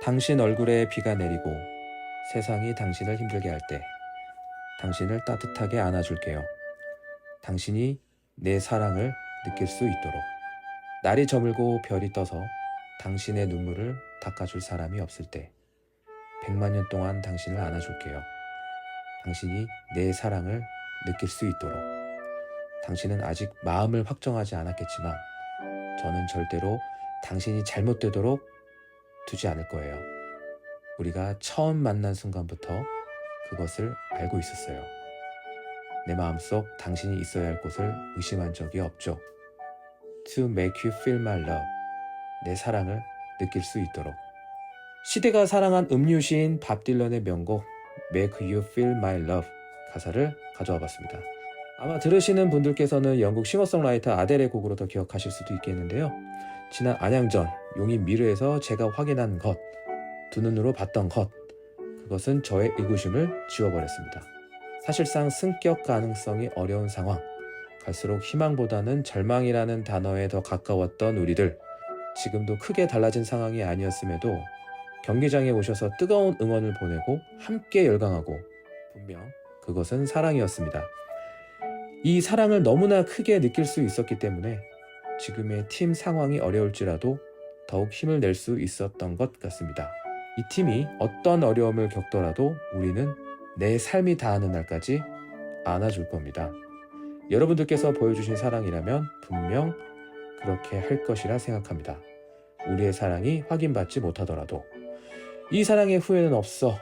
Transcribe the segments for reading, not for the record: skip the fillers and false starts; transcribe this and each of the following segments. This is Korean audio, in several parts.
당신 얼굴에 비가 내리고 세상이 당신을 힘들게 할 때 당신을 따뜻하게 안아줄게요. 당신이 내 사랑을 느낄 수 있도록. 날이 저물고 별이 떠서 당신의 눈물을 닦아줄 사람이 없을 때 100만 년 동안 당신을 안아줄게요. 당신이 내 사랑을 느낄 수 있도록. 당신은 아직 마음을 확정하지 않았겠지만 저는 절대로 당신이 잘못되도록 두지 않을 거예요. 우리가 처음 만난 순간부터 그것을 알고 있었어요. 내 마음속 당신이 있어야 할 곳을 의심한 적이 없죠. To make you feel my love. 내 사랑을 느낄 수 있도록. 시대가 사랑한 음유시인 밥 딜런의 명곡 Make you feel my love 가사를 가져와 봤습니다. 아마 들으시는 분들께서는 영국 싱어송라이터 아델의 곡으로 더 기억하실 수도 있겠는데요. 지난 안양전 용인 미르에서 제가 확인한 것, 두 눈으로 봤던 것, 그것은 저의 의구심을 지워버렸습니다. 사실상 승격 가능성이 어려운 상황, 갈수록 희망보다는 절망이라는 단어에 더 가까웠던 우리들, 지금도 크게 달라진 상황이 아니었음에도 경기장에 오셔서 뜨거운 응원을 보내고 함께 열광하고 분명 그것은 사랑이었습니다. 이 사랑을 너무나 크게 느낄 수 있었기 때문에 지금의 팀 상황이 어려울지라도 더욱 힘을 낼 수 있었던 것 같습니다. 이 팀이 어떤 어려움을 겪더라도 우리는 내 삶이 다하는 날까지 안아줄 겁니다. 여러분들께서 보여주신 사랑이라면 분명 그렇게 할 것이라 생각합니다. 우리의 사랑이 확인받지 못하더라도 이 사랑의 후회는 없어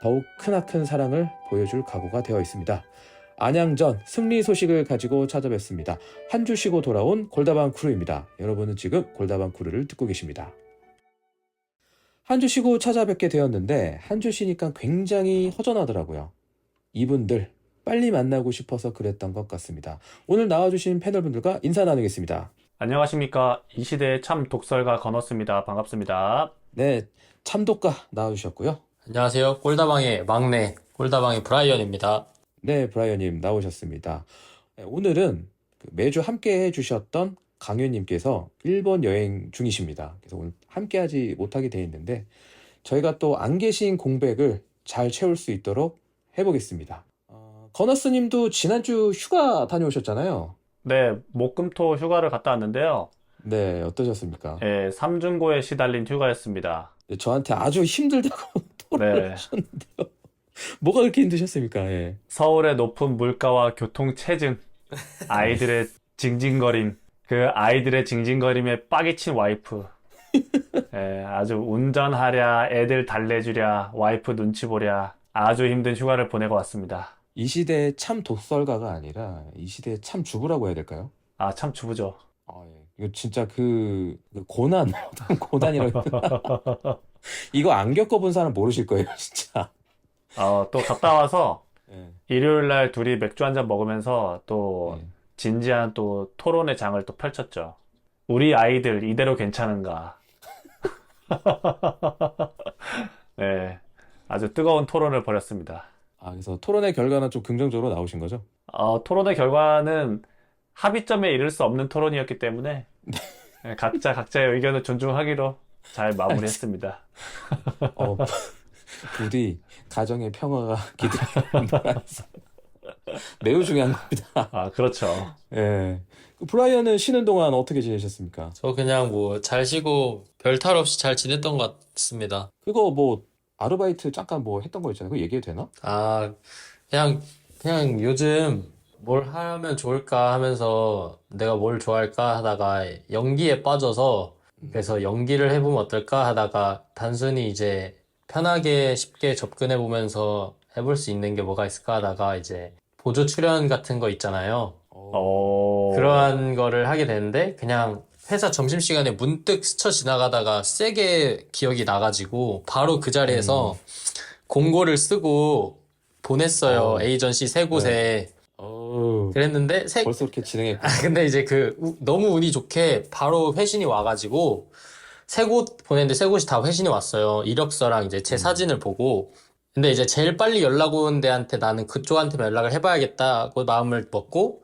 더욱 크나큰 사랑을 보여줄 각오가 되어 있습니다. 안양전 승리 소식을 가지고 찾아뵙습니다. 한 주 쉬고 돌아온 골다방 크루입니다. 여러분은 지금 골다방 크루를 듣고 계십니다. 한 주 쉬고 찾아뵙게 되었는데 한 주 쉬니까 굉장히 허전하더라고요. 이분들 빨리 만나고 싶어서 그랬던 것 같습니다. 오늘 나와주신 패널분들과 인사 나누겠습니다. 안녕하십니까. 이 시대의 참 독설가 건너스입니다. 반갑습니다. 네, 참독가 나와주셨고요. 안녕하세요. 꼴다방의 막내, 꼴다방의 브라이언입니다. 네, 브라이언님 나오셨습니다. 오늘은 매주 함께 해주셨던 강윤님께서 일본 여행 중이십니다. 그래서 오늘 함께하지 못하게 되어 있는데 저희가 또 안 계신 공백을 잘 채울 수 있도록 해보겠습니다. 건어스님도 지난주 휴가 다녀오셨잖아요. 네, 목금토 휴가를 갔다 왔는데요. 네, 어떠셨습니까? 네, 삼중고에 시달린 휴가였습니다. 네, 저한테 아주 힘들다고 토론을 네. 하셨는데요. 뭐가 그렇게 힘드셨습니까? 예. 서울의 높은 물가와 교통체증, 아이들의 징징거림, 그 아이들의 징징거림에 빡이 친 와이프. 예, 아주 운전하랴, 애들 달래주랴, 와이프 눈치 보랴, 아주 힘든 휴가를 보내고 왔습니다. 이 시대의 참 독설가가 아니라 이 시대의 참 주부라고 해야 될까요? 아, 참 주부죠. 예. 이거 진짜 그 고난, 고난이라고 이거 안 겪어본 사람 모르실 거예요, 진짜. 또 갔다 와서 예. 일요일 날 둘이 맥주 한잔 먹으면서 또 예. 진지한 또 토론의 장을 또 펼쳤죠. 우리 아이들 이대로 괜찮은가? 네, 아주 뜨거운 토론을 벌였습니다. 그래서 토론의 결과는 좀 긍정적으로 나오신 거죠? 토론의 결과는 합의점에 이를 수 없는 토론이었기 때문에 네, 각자 각자의 의견을 존중하기로 잘 마무리했습니다. 부디 가정의 평화가 기대되는 바라면서 매우 중요한 겁니다. 그렇죠. 예. 브라이언은 쉬는 동안 어떻게 지내셨습니까? 저 그냥 뭐 잘 쉬고 별 탈 없이 잘 지냈던 것 같습니다. 그거 뭐 아르바이트 잠깐 뭐 했던 거 있잖아요. 그거 얘기해도 되나? 그냥 요즘 뭘 하면 좋을까 하면서 내가 뭘 좋아할까 하다가 연기에 빠져서 그래서 연기를 해보면 어떨까 하다가 단순히 이제 편하게 쉽게 접근해 보면서 해볼 수 있는 게 뭐가 있을까 하다가 이제 보조 출연 같은 거 있잖아요. 그러한 거를 하게 되는데 그냥 회사 점심시간에 문득 스쳐 지나가다가 세게 기억이 나가지고 바로 그 자리에서 공고를 쓰고 보냈어요. 에이전시 세 곳에. 그랬는데 벌써 그렇게 진행했고. 근데 이제 너무 운이 좋게 바로 회신이 와가지고 세 곳 보냈는데 세 곳이 다 회신이 왔어요. 이력서랑 이제 제 사진을 보고. 근데 이제 제일 빨리 연락 온 데한테 나는 그쪽한테 연락을 해봐야겠다고 마음을 먹고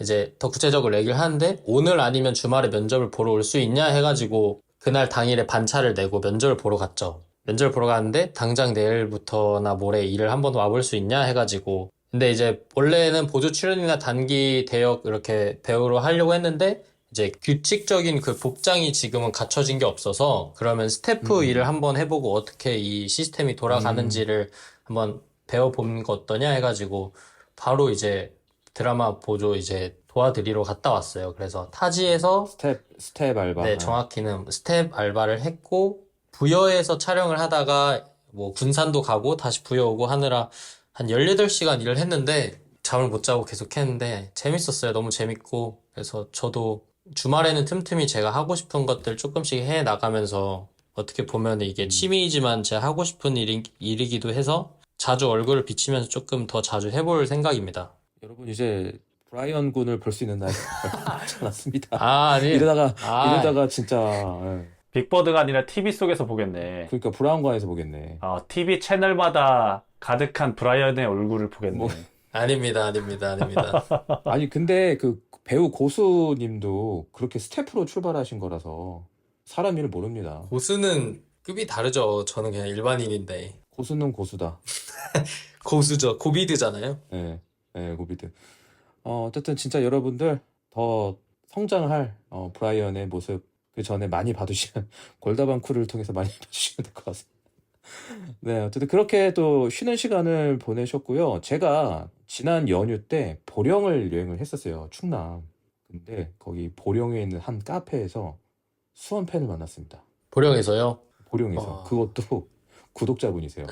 이제 더 구체적으로 얘기를 하는데 오늘 아니면 주말에 면접을 보러 올 수 있냐 해가지고 그날 당일에 반차를 내고 면접을 보러 갔죠. 면접을 보러 가는데 당장 내일부터나 모레 일을 한번 와볼 수 있냐 해가지고 근데 이제 원래는 보조 출연이나 단기 대역 이렇게 배우로 하려고 했는데 이제 규칙적인 그 복장이 지금은 갖춰진 게 없어서 그러면 스태프 일을 한번 해보고 어떻게 이 시스템이 돌아가는지를 한번 배워보는 거 어떠냐 해가지고 바로 이제 드라마 보조 이제 도와드리러 갔다 왔어요. 그래서 타지에서 스텝 알바. 네, 정확히는 스텝 알바를 했고 부여에서 촬영을 하다가 뭐 군산도 가고 다시 부여 오고 하느라 한 18시간 일을 했는데 잠을 못 자고 계속 했는데 재밌었어요. 너무 재밌고 그래서 저도 주말에는 틈틈이 제가 하고 싶은 것들 조금씩 해 나가면서 어떻게 보면 이게 취미이지만 제가 하고 싶은 일이기도 해서 자주 얼굴을 비치면서 조금 더 자주 해볼 생각입니다. 여러분 이제 브라이언 군을 볼 수 있는 날이 많지 않았습니다. 아니. 이러다가 진짜 예. 빅버드가 아니라 TV 속에서 보겠네. 그러니까 브라운관에서 보겠네. TV 채널마다 가득한 브라이언의 얼굴을 보겠네. 뭐. 아닙니다. 아니 근데 그 배우 고수님도 그렇게 스태프로 출발하신 거라서 사람 일을 모릅니다. 고수는 급이 다르죠. 저는 그냥 일반인인데. 고수는 고수다. 고수죠. 고비드잖아요. 예, 예, 고비드. 어쨌든 진짜 여러분들 더 성장할 브라이언의 모습 그 전에 많이 봐두시면 골다방쿠를 통해서 많이 봐주시면 될 것 같습니다. 네, 어쨌든 그렇게 또 쉬는 시간을 보내셨고요. 제가 지난 연휴 때 보령을 여행을 했었어요. 충남. 근데 거기 보령에 있는 한 카페에서 수원팬을 만났습니다. 보령에서요? 보령에서. 와. 그것도 구독자분이세요.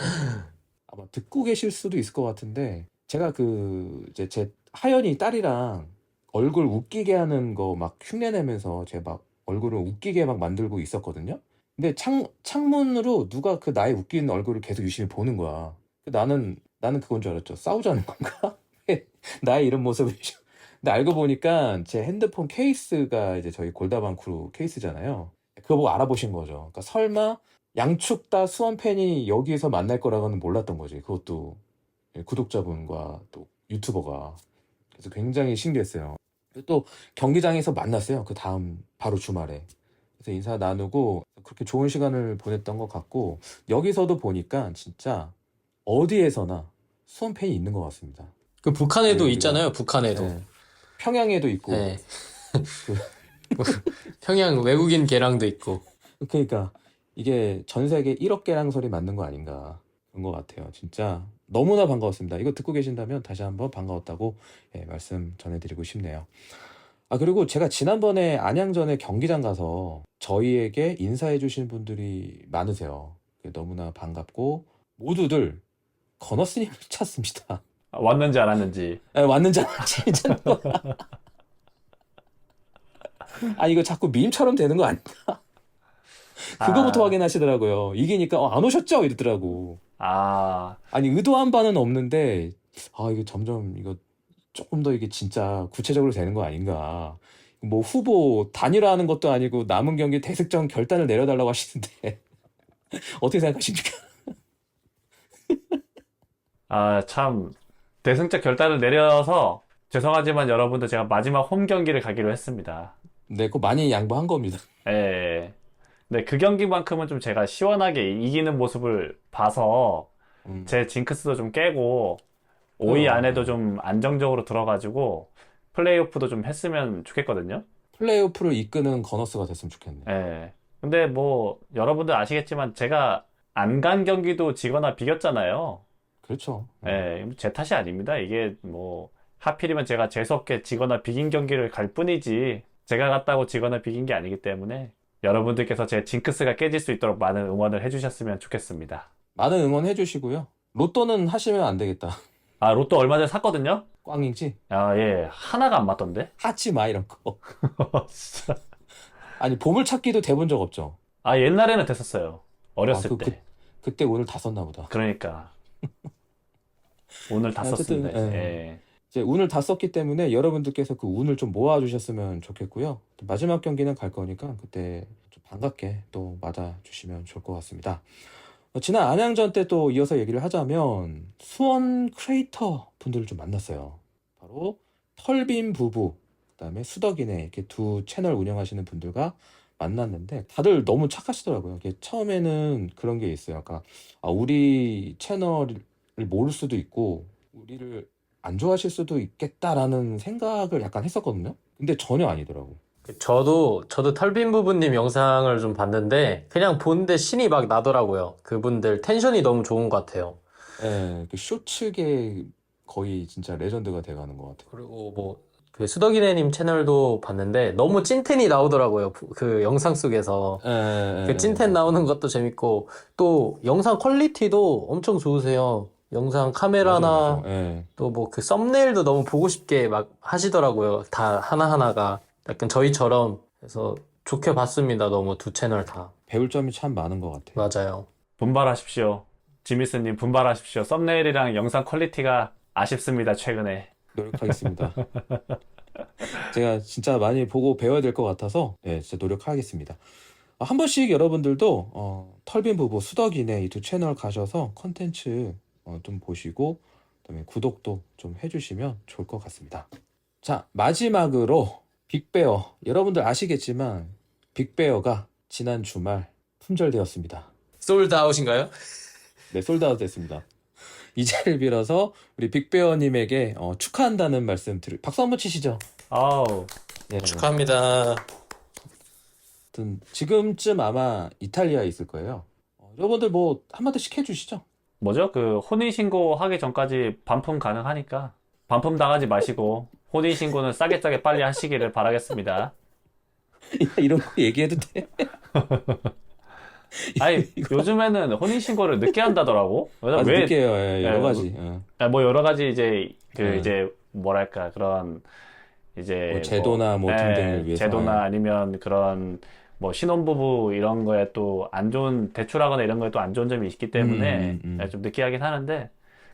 아마 듣고 계실 수도 있을 것 같은데 제가 이제 제 하연이 딸이랑 얼굴 웃기게 하는 거 막 흉내내면서 제가 막 얼굴을 웃기게 막 만들고 있었거든요. 근데 창문으로 누가 그 나의 웃긴 얼굴을 계속 유심히 보는 거야. 나는 그건 줄 알았죠. 싸우자는 건가? 나의 이런 모습을. 근데 알고 보니까 제 핸드폰 케이스가 이제 저희 골다방크루 케이스잖아요. 그거 보고 알아보신 거죠. 그러니까 설마 양축 다 수원 팬이 여기에서 만날 거라고는 몰랐던 거지. 그것도 구독자분과 또 유튜버가. 그래서 굉장히 신기했어요. 또 경기장에서 만났어요. 그 다음 바로 주말에. 그래서 인사 나누고 그렇게 좋은 시간을 보냈던 것 같고 여기서도 보니까 진짜 어디에서나 수원 팬이 있는 것 같습니다. 그 북한에도 우리가- 있잖아요. 북한에도. 네. 평양에도 있고 네. 평양 외국인 개랑도 있고. 그러니까 이게 전 세계 1억 개랑설이 맞는 거 아닌가 그런 것 같아요. 진짜 너무나 반가웠습니다. 이거 듣고 계신다면 다시 한번 반가웠다고 말씀 전해드리고 싶네요. 그리고 제가 지난번에 안양전에 경기장 가서 저희에게 인사해 주신 분들이 많으세요. 너무나 반갑고 모두들 건어스님을 찾습니다. 왔는지 안 왔는지. 왔는지 안 왔는지 자꾸. 이거 자꾸 밈처럼 되는 거 아닌가? 그거부터 확인하시더라고요. 이기니까 안 오셨죠? 이러더라고. 아니 의도한 바는 없는데 이거 점점 이거 조금 더 이게 진짜 구체적으로 되는 거 아닌가. 뭐 후보 단일화하는 것도 아니고 남은 경기 대승전 결단을 내려달라고 하시는데 어떻게 생각하십니까? 참 대승적 결단을 내려서 죄송하지만 여러분들 제가 마지막 홈 경기를 가기로 했습니다. 네, 그거 많이 양보한 겁니다. 예. 네, 그 경기만큼은 좀 제가 시원하게 이기는 모습을 봐서 제 징크스도 좀 깨고 5위 안에도 좀 안정적으로 들어가지고 플레이오프도 좀 했으면 좋겠거든요. 플레이오프를 이끄는 거너스가 됐으면 좋겠네. 예. 근데 뭐 여러분들 아시겠지만 제가 안 간 경기도 지거나 비겼잖아요. 그렇죠. 예, 제 탓이 아닙니다. 이게 뭐 하필이면 제가 재수없게 지거나 비긴 경기를 갈 뿐이지 제가 갔다고 지거나 비긴 게 아니기 때문에 여러분들께서 제 징크스가 깨질 수 있도록 많은 응원을 해주셨으면 좋겠습니다. 많은 응원 해주시고요. 로또는 하시면 안 되겠다. 로또 얼마 전에 샀거든요? 꽝이지? 예. 하나가 안 맞던데? 하지 마 이런 거. 진짜. 아니 보물찾기도 돼본 적 없죠? 옛날에는 됐었어요. 어렸을 때. 그때 오늘 다 썼나 보다. 그러니까. 오늘 다 어쨌든, 썼습니다. 예. 예. 이제 운을 다 썼기 때문에 여러분들께서 그 운을 좀 모아주셨으면 좋겠고요. 또 마지막 경기는 갈 거니까 그때 좀 반갑게 또 맞아주시면 좋을 것 같습니다. 지난 안양전 때 또 이어서 얘기를 하자면 수원 크리에이터 분들을 좀 만났어요. 바로 털빔 부부, 그다음에 수덕이네 이렇게 두 채널 운영하시는 분들과 만났는데 다들 너무 착하시더라고요. 이게 처음에는 그런 게 있어요. 아까 우리 채널을 모를 수도 있고 우리를 안 좋아하실 수도 있겠다라는 생각을 약간 했었거든요. 근데 전혀 아니더라고. 저도 털빈 부부님 영상을 좀 봤는데 그냥 보는데 신이 막 나더라고요. 그분들 텐션이 너무 좋은 것 같아요. 예, 그 쇼츠계 거의 진짜 레전드가 돼가는 것 같아요. 그리고 뭐 그 수덕이네님 채널도 봤는데 너무 찐텐이 나오더라고요. 그 영상 속에서. 예, 예, 그 찐텐 나오는 것도 재밌고 또 영상 퀄리티도 엄청 좋으세요. 영상 카메라나 맞아요. 예. 또 뭐 그 썸네일도 너무 보고 싶게 막 하시더라고요. 다 하나하나가 약간 저희처럼. 그래서 좋게 봤습니다. 너무 두 채널 다. 배울 점이 참 많은 것 같아요. 맞아요. 분발하십시오. 지미스님 분발하십시오. 썸네일이랑 영상 퀄리티가 아쉽습니다, 최근에. 노력하겠습니다. 제가 진짜 많이 보고 배워야 될 것 같아서 진짜 노력하겠습니다. 한 번씩 여러분들도 털빈 부부 수덕이네 이 두 채널 가셔서 컨텐츠 좀 보시고 그다음에 구독도 좀 해주시면 좋을 것 같습니다. 자, 마지막으로 빅베어. 여러분들 아시겠지만 빅베어가 지난 주말 품절되었습니다. 솔드아웃인가요? 네, 솔드아웃 됐습니다. 이 자리를 빌어서 우리 빅베어님에게 축하한다는 말씀 박수 한번 치시죠. 아우, 네, 여러분. 축하합니다. 아무튼 지금쯤 아마 이탈리아에 있을 거예요. 여러분들 뭐 한마디씩 해주시죠. 뭐죠? 그 혼인신고 하기 전까지 반품 가능하니까 반품 당하지 마시고 혼인신고는 싸게 빨리 하시기를 바라겠습니다. 이런 거 얘기해도 돼? 아니, 요즘에는 혼인신고를 늦게 한다더라고. 아주 왜, 늦게요. 여러 예, 가지. 뭐 여러 가지 이제, 네. 이제, 뭐랄까, 그런, 이제, 뭐 제도나 뭐 등등을 위해서. 제도나 아니면 그런, 뭐 신혼부부 이런 거에 또 안 좋은, 대출하거나 이런 거에 또 안 좋은 점이 있기 때문에 좀 늦게 하긴 하는데,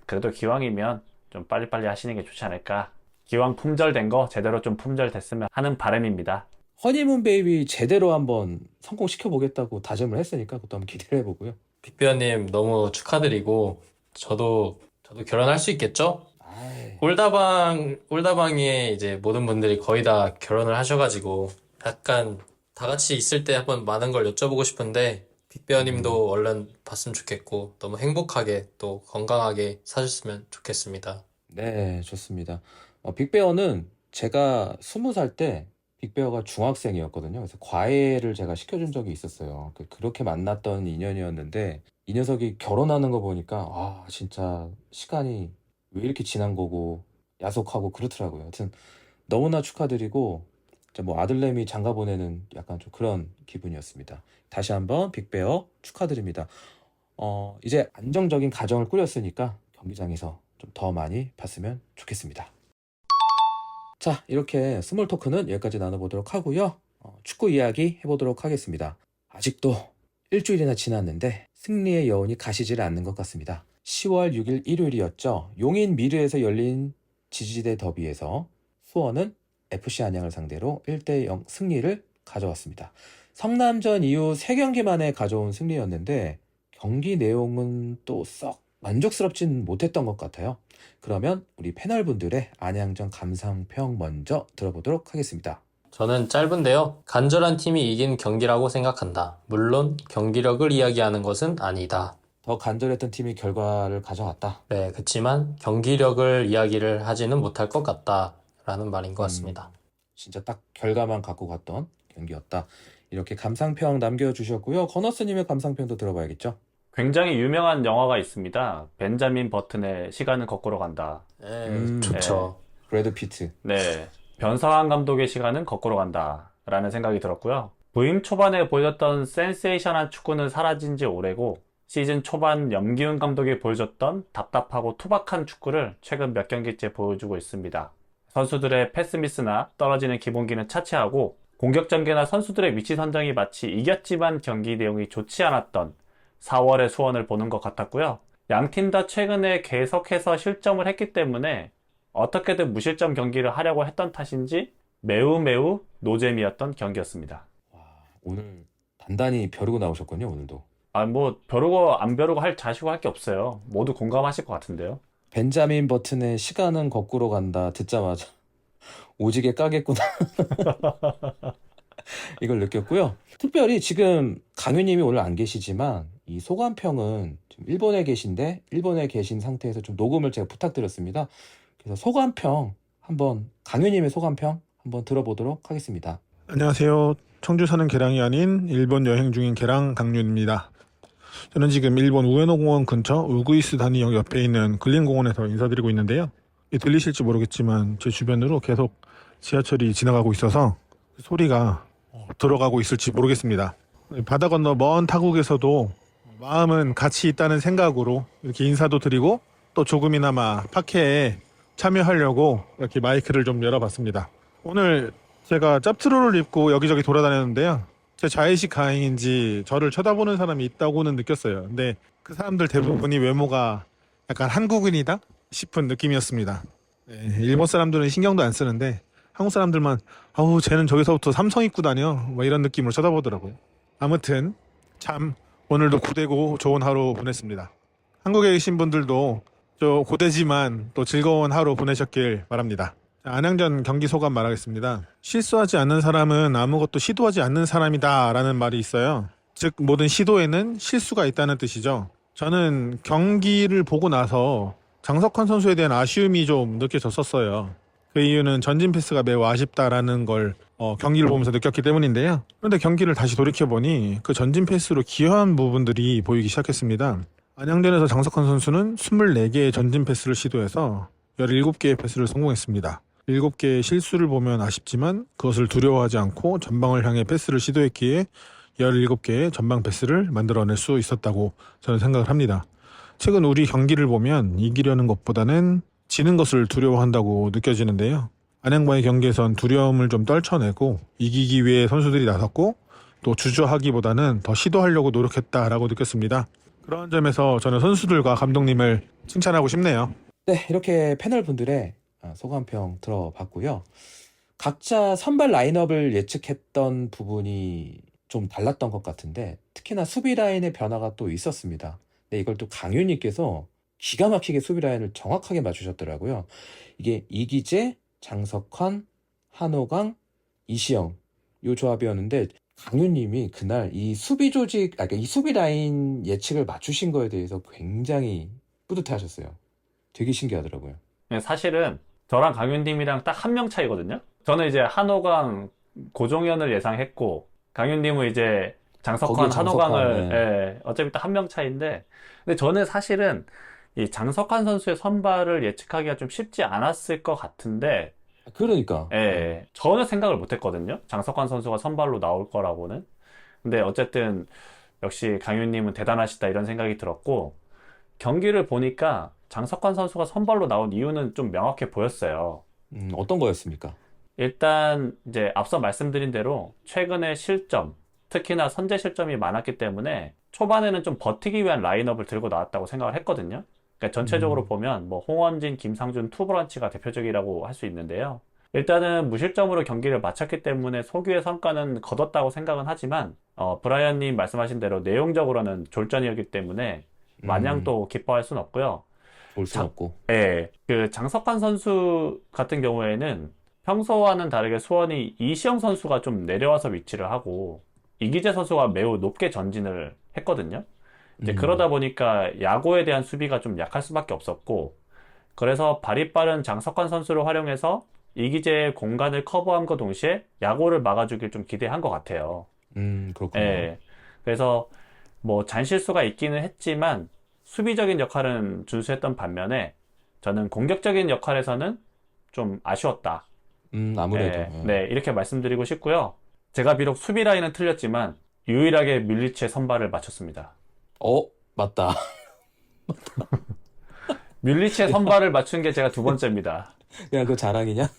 그래도 기왕이면 좀 빨리빨리 하시는 게 좋지 않을까. 기왕 품절된 거 제대로 좀 품절됐으면 하는 바람입니다. 허니문 베이비 제대로 한번 성공시켜 보겠다고 다짐을 했으니까 그것도 한번 기대를 해보고요. 빅베어님 너무 축하드리고 저도 결혼할 수 있겠죠? 아이, 홀다방에 이제 모든 분들이 거의 다 결혼을 하셔가지고 약간 다 같이 있을 때 한번 많은 걸 여쭤보고 싶은데 빅베어님도 얼른 봤으면 좋겠고 너무 행복하게 또 건강하게 사셨으면 좋겠습니다. 네, 좋습니다. 빅베어는 제가 20살 때 빅베어가 중학생이었거든요. 그래서 과외를 제가 시켜준 적이 있었어요. 그렇게 만났던 인연이었는데 이 녀석이 결혼하는 거 보니까 진짜 시간이 왜 이렇게 지난 거고 야속하고 그렇더라고요. 하여튼 너무나 축하드리고 진짜 뭐 아들내미 장가 보내는 약간 좀 그런 기분이었습니다. 다시 한번 빅베어 축하드립니다. 이제 안정적인 가정을 꾸렸으니까 경기장에서 좀 더 많이 봤으면 좋겠습니다. 자, 이렇게 스몰 토크는 여기까지 나눠보도록 하고요. 축구 이야기 해보도록 하겠습니다. 아직도 일주일이나 지났는데 승리의 여운이 가시질 않는 것 같습니다. 10월 6일 일요일이었죠. 용인 미르에서 열린 지지대 더비에서 수원은 FC 안양을 상대로 1대0 승리를 가져왔습니다. 성남전 이후 3경기 만에 가져온 승리였는데 경기 내용은 또 썩 만족스럽진 못했던 것 같아요. 그러면 우리 패널분들의 안양전 감상평 먼저 들어보도록 하겠습니다. 저는 짧은데요. 간절한 팀이 이긴 경기라고 생각한다. 물론 경기력을 이야기하는 것은 아니다. 더 간절했던 팀이 결과를 가져왔다. 네, 그치만 경기력을 이야기를 하지는 못할 것 같다라는 말인 것 같습니다. 진짜 딱 결과만 갖고 갔던 경기였다. 이렇게 감상평 남겨주셨고요. 건어스님의 감상평도 들어봐야겠죠? 굉장히 유명한 영화가 있습니다. 벤자민 버튼의 시간은 거꾸로 간다. 네, 좋죠. 브래드 피트. 네. 변상환 감독의 시간은 거꾸로 간다. 라는 생각이 들었고요. 부임 초반에 보여줬던 센세이션한 축구는 사라진 지 오래고, 시즌 초반 염기훈 감독이 보여줬던 답답하고 투박한 축구를 최근 몇 경기째 보여주고 있습니다. 선수들의 패스미스나 떨어지는 기본기는 차치하고, 공격 전개나 선수들의 위치 선정이 마치 이겼지만 경기 내용이 좋지 않았던 4월의 수원을 보는 것 같았고요. 양팀 다 최근에 계속해서 실점을 했기 때문에 어떻게든 무실점 경기를 하려고 했던 탓인지 매우 노잼이었던 경기였습니다. 와, 오늘 단단히 벼르고 나오셨군요, 오늘도. 뭐 벼르고 안 벼르고 할 자시고 할 게 없어요. 모두 공감하실 것 같은데요. 벤자민 버튼의 시간은 거꾸로 간다 듣자마자 오지게 까겠구나. 이걸 느꼈고요. 특별히 지금 강유님이 오늘 안 계시지만 이 소감평은 지금 일본에 계신데 일본에 계신 상태에서 좀 녹음을 제가 부탁드렸습니다. 그래서 소감평 한번 강유님의 소감평 한번 들어보도록 하겠습니다. 안녕하세요. 청주 사는 계랑이 아닌 일본 여행 중인 계랑 강윤입니다. 저는 지금 일본 우에노 공원 근처 우구이스 다니역 옆에 있는 근린공원에서 인사드리고 있는데요. 들리실지 모르겠지만 제 주변으로 계속 지하철이 지나가고 있어서 소리가 들어가고 있을지 모르겠습니다. 바다 건너 먼 타국에서도 마음은 같이 있다는 생각으로 이렇게 인사도 드리고 또 조금이나마 팟캐에 참여하려고 이렇게 마이크를 좀 열어봤습니다. 오늘 제가 짭트로를 입고 여기저기 돌아다녔는데요. 제 자의식 가행인지 저를 쳐다보는 사람이 있다고는 느꼈어요. 근데 그 사람들 대부분이 외모가 약간 한국인이다 싶은 느낌이었습니다. 네, 일본 사람들은 신경도 안 쓰는데 한국 사람들만 아우 쟤는 저기서부터 삼성 입고 다녀 뭐 이런 느낌으로 쳐다보더라고요. 아무튼 참 오늘도 고되고 좋은 하루 보냈습니다. 한국에 계신 분들도 저 고되지만 또 즐거운 하루 보내셨길 바랍니다. 안양전 경기 소감 말하겠습니다. 실수하지 않는 사람은 아무것도 시도하지 않는 사람이다 라는 말이 있어요. 즉 모든 시도에는 실수가 있다는 뜻이죠. 저는 경기를 보고 나서 장석환 선수에 대한 아쉬움이 좀 느껴졌었어요. 그 이유는 전진 패스가 매우 아쉽다라는 걸 경기를 보면서 느꼈기 때문인데요. 그런데 경기를 다시 돌이켜보니 그 전진 패스로 기여한 부분들이 보이기 시작했습니다. 안양전에서 장석환 선수는 24개의 전진 패스를 시도해서 17개의 패스를 성공했습니다. 7개의 실수를 보면 아쉽지만 그것을 두려워하지 않고 전방을 향해 패스를 시도했기에 17개의 전방 패스를 만들어낼 수 있었다고 저는 생각을 합니다. 최근 우리 경기를 보면 이기려는 것보다는 지는 것을 두려워한다고 느껴지는데요. 안양과의 경기에선 두려움을 좀 떨쳐내고 이기기 위해 선수들이 나섰고 또 주저하기보다는 더 시도하려고 노력했다라고 느꼈습니다. 그런 점에서 저는 선수들과 감독님을 칭찬하고 싶네요. 네, 이렇게 패널분들의 소감평 들어봤고요. 각자 선발 라인업을 예측했던 부분이 좀 달랐던 것 같은데 특히나 수비 라인의 변화가 또 있었습니다. 근데 이걸 또 강윤님께서 기가 막히게 수비 라인을 정확하게 맞추셨더라고요. 이게 이기재, 장석환, 한호강, 이시영 요 조합이었는데 강윤님이 그날 이 수비 조직, 그러니까 이 수비 라인 예측을 맞추신 거에 대해서 굉장히 뿌듯해하셨어요. 되게 신기하더라고요. 사실은 저랑 강윤님이랑 딱 한 명 차이거든요. 저는 이제 한호강, 고종현을 예상했고 강윤님은 이제 장석환, 거기에 장석환, 한호강을 네. 예, 어차피 딱 한 명 차이인데 근데 저는 사실은 이 장석환 선수의 선발을 예측하기가 좀 쉽지 않았을 것 같은데 그러니까 예, 전혀 생각을 못 했거든요. 장석환 선수가 선발로 나올 거라고는. 근데 어쨌든 역시 강윤님은 대단하시다 이런 생각이 들었고 경기를 보니까 장석환 선수가 선발로 나온 이유는 좀 명확해 보였어요. 어떤 거였습니까? 일단 이제 앞서 말씀드린 대로 최근에 실점, 특히나 선제 실점이 많았기 때문에 초반에는 좀 버티기 위한 라인업을 들고 나왔다고 생각을 했거든요. 그러니까 전체적으로 보면 뭐 홍원진, 김상준, 투브런치가 대표적이라고 할 수 있는데요. 일단은 무실점으로 경기를 마쳤기 때문에 소규의 성과는 거뒀다고 생각은 하지만 브라이언님 말씀하신 대로 내용적으로는 졸전이었기 때문에 마냥 또 기뻐할 순 없고요. 올 순 없고. 예, 그 장석환 선수 같은 경우에는 평소와는 다르게 수원이 이시영 선수가 좀 내려와서 위치를 하고 이기재 선수가 매우 높게 전진을 했거든요. 이제 그러다 보니까 야구에 대한 수비가 좀 약할 수밖에 없었고 그래서 발이 빠른 장석환 선수를 활용해서 이기재의 공간을 커버함과 동시에 야구를 막아주길 좀 기대한 것 같아요. 그렇군요. 예, 그래서 뭐 잔실수가 있기는 했지만 수비적인 역할은 준수했던 반면에 저는 공격적인 역할에서는 좀 아쉬웠다. 아무래도. 네, 이렇게 말씀드리고 싶고요. 제가 비록 수비 라인은 틀렸지만 유일하게 밀리치의 선발을 맞췄습니다. 맞다. 밀리치의 선발을 맞춘 게 제가 두 번째입니다. 그냥 그 자랑이냐?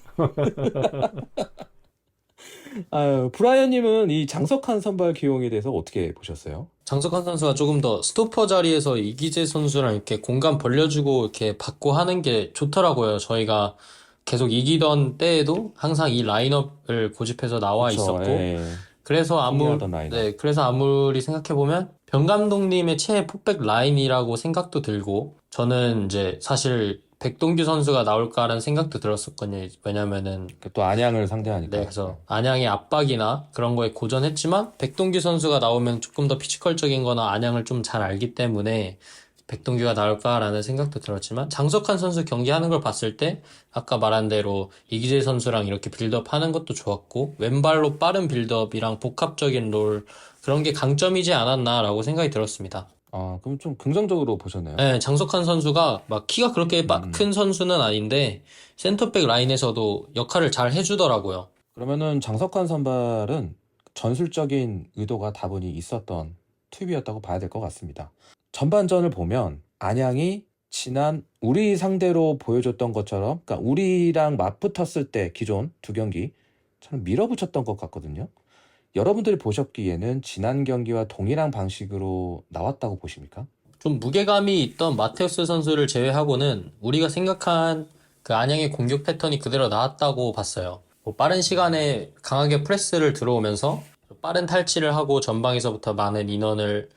아유, 브라이언님은 이 장석환 선발 기용에 대해서 어떻게 보셨어요? 장석환 선수가 조금 더 스토퍼 자리에서 이기재 선수랑 이렇게 공간 벌려주고 이렇게 받고 하는 게 좋더라고요. 저희가 계속 이기던 때에도 항상 이 라인업을 고집해서 나와 그쵸, 있었고, 예. 그래서 승리하던 라인업. 네, 그래서 아무리 생각해보면 변 감독님의 최애 풋백 라인이라고 생각도 들고, 저는 이제 사실 백동규 선수가 나올까라는 생각도 들었었거든요. 왜냐면은 또 안양을 상대하니까. 네, 그래서 안양의 압박이나 그런 거에 고전했지만 백동규 선수가 나오면 조금 더 피지컬적인 거나 안양을 좀 잘 알기 때문에 백동규가 나올까라는 생각도 들었지만 장석환 선수 경기하는 걸 봤을 때 아까 말한 대로 이기재 선수랑 이렇게 빌드업 하는 것도 좋았고 왼발로 빠른 빌드업이랑 복합적인 롤 그런 게 강점이지 않았나라고 생각이 들었습니다. 그럼 좀 긍정적으로 보셨네요. 네, 장석환 선수가 막 키가 그렇게 큰 선수는 아닌데 센터백 라인에서도 역할을 잘 해주더라고요. 그러면은 장석환 선발은 전술적인 의도가 다분히 있었던 투입이었다고 봐야 될 것 같습니다. 전반전을 보면 안양이 지난 우리 상대로 보여줬던 것처럼, 그러니까 우리랑 맞붙었을 때 기존 두 경기처럼 밀어붙였던 것 같거든요. 여러분들이 보셨기에는 지난 경기와 동일한 방식으로 나왔다고 보십니까? 좀 무게감이 있던 마테우스 선수를 제외하고는 우리가 생각한 그 안양의 공격 패턴이 그대로 나왔다고 봤어요. 뭐 빠른 시간에 강하게 프레스를 들어오면서 빠른 탈취를 하고 전방에서부터 많은 인원을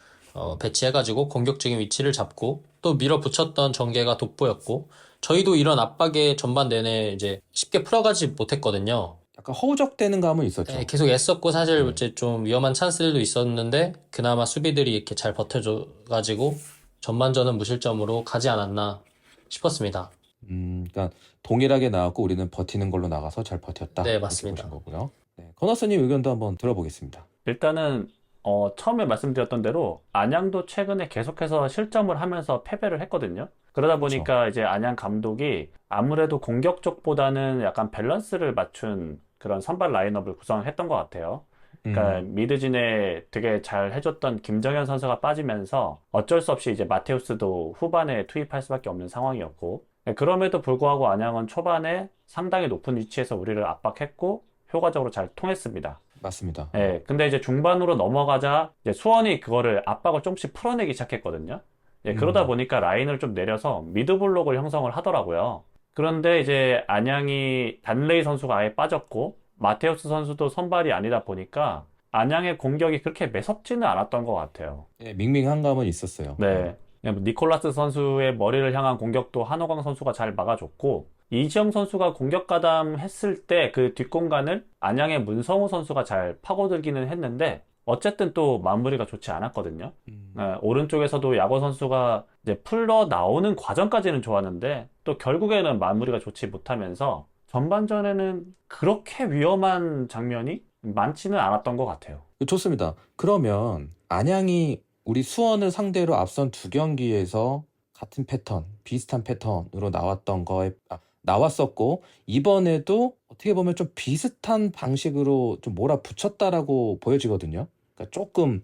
배치해가지고 공격적인 위치를 잡고 또 밀어붙였던 전개가 돋보였고 저희도 이런 압박에 전반 내내 이제 쉽게 풀어가지 못했거든요. 약간 허우적대는 감은 있었죠. 네, 계속 애썼고 사실 이제 좀 위험한 찬스들도 있었는데 그나마 수비들이 이렇게 잘 버텨줘가지고 전반전은 무실점으로 가지 않았나 싶었습니다. 그러니까 동일하게 나왔고 우리는 버티는 걸로 나가서 잘 버텼다. 네, 이렇게 맞습니다. 보신 거고요. 네, 커너스님 의견도 한번 들어보겠습니다. 일단은 처음에 말씀드렸던 대로 안양도 최근에 계속해서 실점을 하면서 패배를 했거든요. 그러다 보니까 이제 안양 감독이 아무래도 공격 쪽보다는 약간 밸런스를 맞춘 그런 선발 라인업을 구성했던 것 같아요. 그러니까 미드진에 되게 잘 해줬던 김정현 선수가 빠지면서 어쩔 수 없이 이제 마테우스도 후반에 투입할 수밖에 없는 상황이었고, 그럼에도 불구하고 안양은 초반에 상당히 높은 위치에서 우리를 압박했고 효과적으로 잘 통했습니다. 맞습니다. 예, 근데 이제 중반으로 넘어가자 이제 수원이 그거를 압박을 조금씩 풀어내기 시작했거든요. 예, 그러다 보니까 라인을 좀 내려서 미드블록을 형성을 하더라고요. 그런데 이제 안양이 단레이 선수가 아예 빠졌고 마테우스 선수도 선발이 아니다 보니까 안양의 공격이 그렇게 매섭지는 않았던 것 같아요. 예, 밍밍한 감은 있었어요. 네. 그냥 니콜라스 선수의 머리를 향한 공격도 한호강 선수가 잘 막아줬고, 이지영 선수가 공격 가담했을 때 그 뒷공간을 안양의 문성우 선수가 잘 파고들기는 했는데, 어쨌든 또 마무리가 좋지 않았거든요. 오른쪽에서도 야고 선수가 이제 풀러 나오는 과정까지는 좋았는데, 또 결국에는 마무리가 좋지 못하면서, 전반전에는 그렇게 위험한 장면이 많지는 않았던 것 같아요. 좋습니다. 그러면 안양이 우리 수원을 상대로 앞선 두 경기에서 같은 패턴, 비슷한 패턴으로 나왔었고 이번에도 어떻게 보면 좀 비슷한 방식으로 좀 몰아붙였다라고 보여지거든요. 그러니까 조금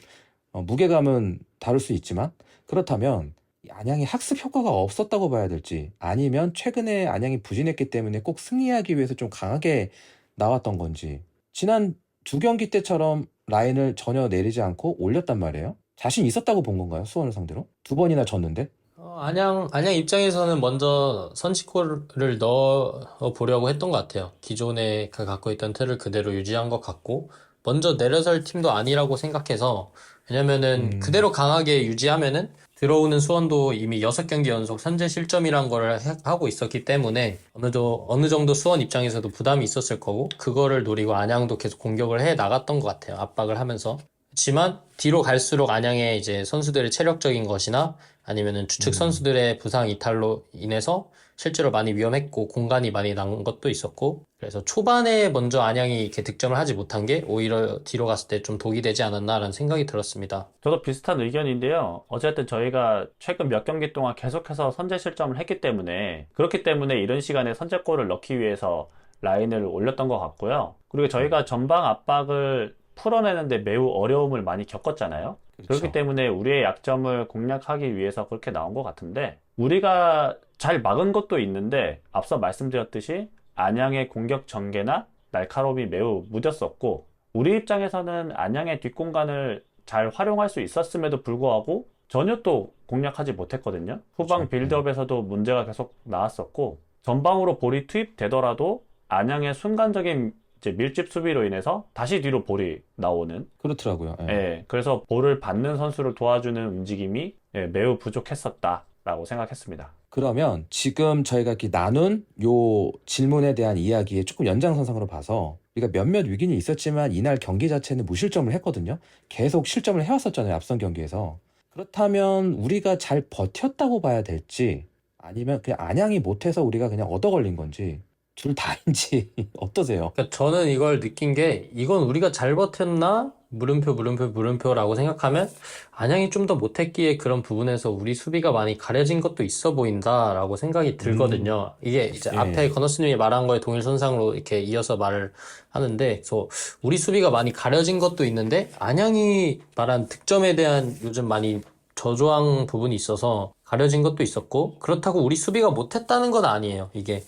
무게감은 다를 수 있지만 그렇다면 이 안양이 학습 효과가 없었다고 봐야 될지 아니면 최근에 안양이 부진했기 때문에 꼭 승리하기 위해서 좀 강하게 나왔던 건지 지난 두 경기 때처럼 라인을 전혀 내리지 않고 올렸단 말이에요. 자신 있었다고 본 건가요? 수원을 상대로? 두 번이나 졌는데? 안양 입장에서는 먼저 선취골을 넣어 보려고 했던 것 같아요. 기존에 갖고 있던 틀을 그대로 유지한 것 같고, 먼저 내려설 팀도 아니라고 생각해서, 왜냐면은 그대로 강하게 유지하면은 들어오는 수원도 이미 6경기 연속 선제 실점이란 걸 하고 있었기 때문에 어느 정도 수원 입장에서도 부담이 있었을 거고, 그거를 노리고 안양도 계속 공격을 해 나갔던 것 같아요. 압박을 하면서. 그렇지만 뒤로 갈수록 안양의 이제 선수들의 체력적인 것이나 아니면은 주축 선수들의 부상 이탈로 인해서 실제로 많이 위험했고 공간이 많이 난 것도 있었고, 그래서 초반에 먼저 안양이 이렇게 득점을 하지 못한 게 오히려 뒤로 갔을 때 좀 독이 되지 않았나라는 생각이 들었습니다. 저도 비슷한 의견인데요. 어쨌든 저희가 최근 몇 경기 동안 계속해서 선제 실점을 했기 때문에 그렇기 때문에 이런 시간에 선제골을 넣기 위해서 라인을 올렸던 것 같고요. 그리고 저희가 전방 압박을 풀어내는데 매우 어려움을 많이 겪었잖아요. 그렇기 때문에 우리의 약점을 공략하기 위해서 그렇게 나온 것 같은데, 우리가 잘 막은 것도 있는데 앞서 말씀드렸듯이 안양의 공격 전개나 날카로움이 매우 무뎠었고, 우리 입장에서는 안양의 뒷공간을 잘 활용할 수 있었음에도 불구하고 전혀 또 공략하지 못했거든요. 후방 빌드업에서도 문제가 계속 나왔었고, 전방으로 볼이 투입되더라도 안양의 순간적인 이제 밀집 수비로 인해서 다시 뒤로 볼이 나오는. 그렇더라고요. 예. 예, 그래서 볼을 받는 선수를 도와주는 움직임이 매우 부족했었다. 라고 생각했습니다. 그러면 지금 저희가 이렇게 나눈 요 질문에 대한 이야기의 조금 연장선상으로 봐서 우리가 몇몇 위기는 있었지만 이날 경기 자체는 무실점을 했거든요. 계속 실점을 해왔었잖아요. 앞선 경기에서. 그렇다면 우리가 잘 버텼다고 봐야 될지 아니면 그냥 안양이 못해서 우리가 그냥 얻어 걸린 건지 둘 다인지 어떠세요? 그러니까 저는 이걸 느낀 게 이건 우리가 잘 버텼나? 물음표라고 생각하면 안양이 좀 더 못했기에 그런 부분에서 우리 수비가 많이 가려진 것도 있어 보인다라고 생각이 들거든요. 이게 이제 예. 앞에 건너스님이 말한 거에 동일선상으로 이렇게 이어서 말을 하는데, 그래서 우리 수비가 많이 가려진 것도 있는데 안양이 말한 득점에 대한 요즘 많이 저조한 부분이 있어서 가려진 것도 있었고, 그렇다고 우리 수비가 못했다는 건 아니에요, 이게.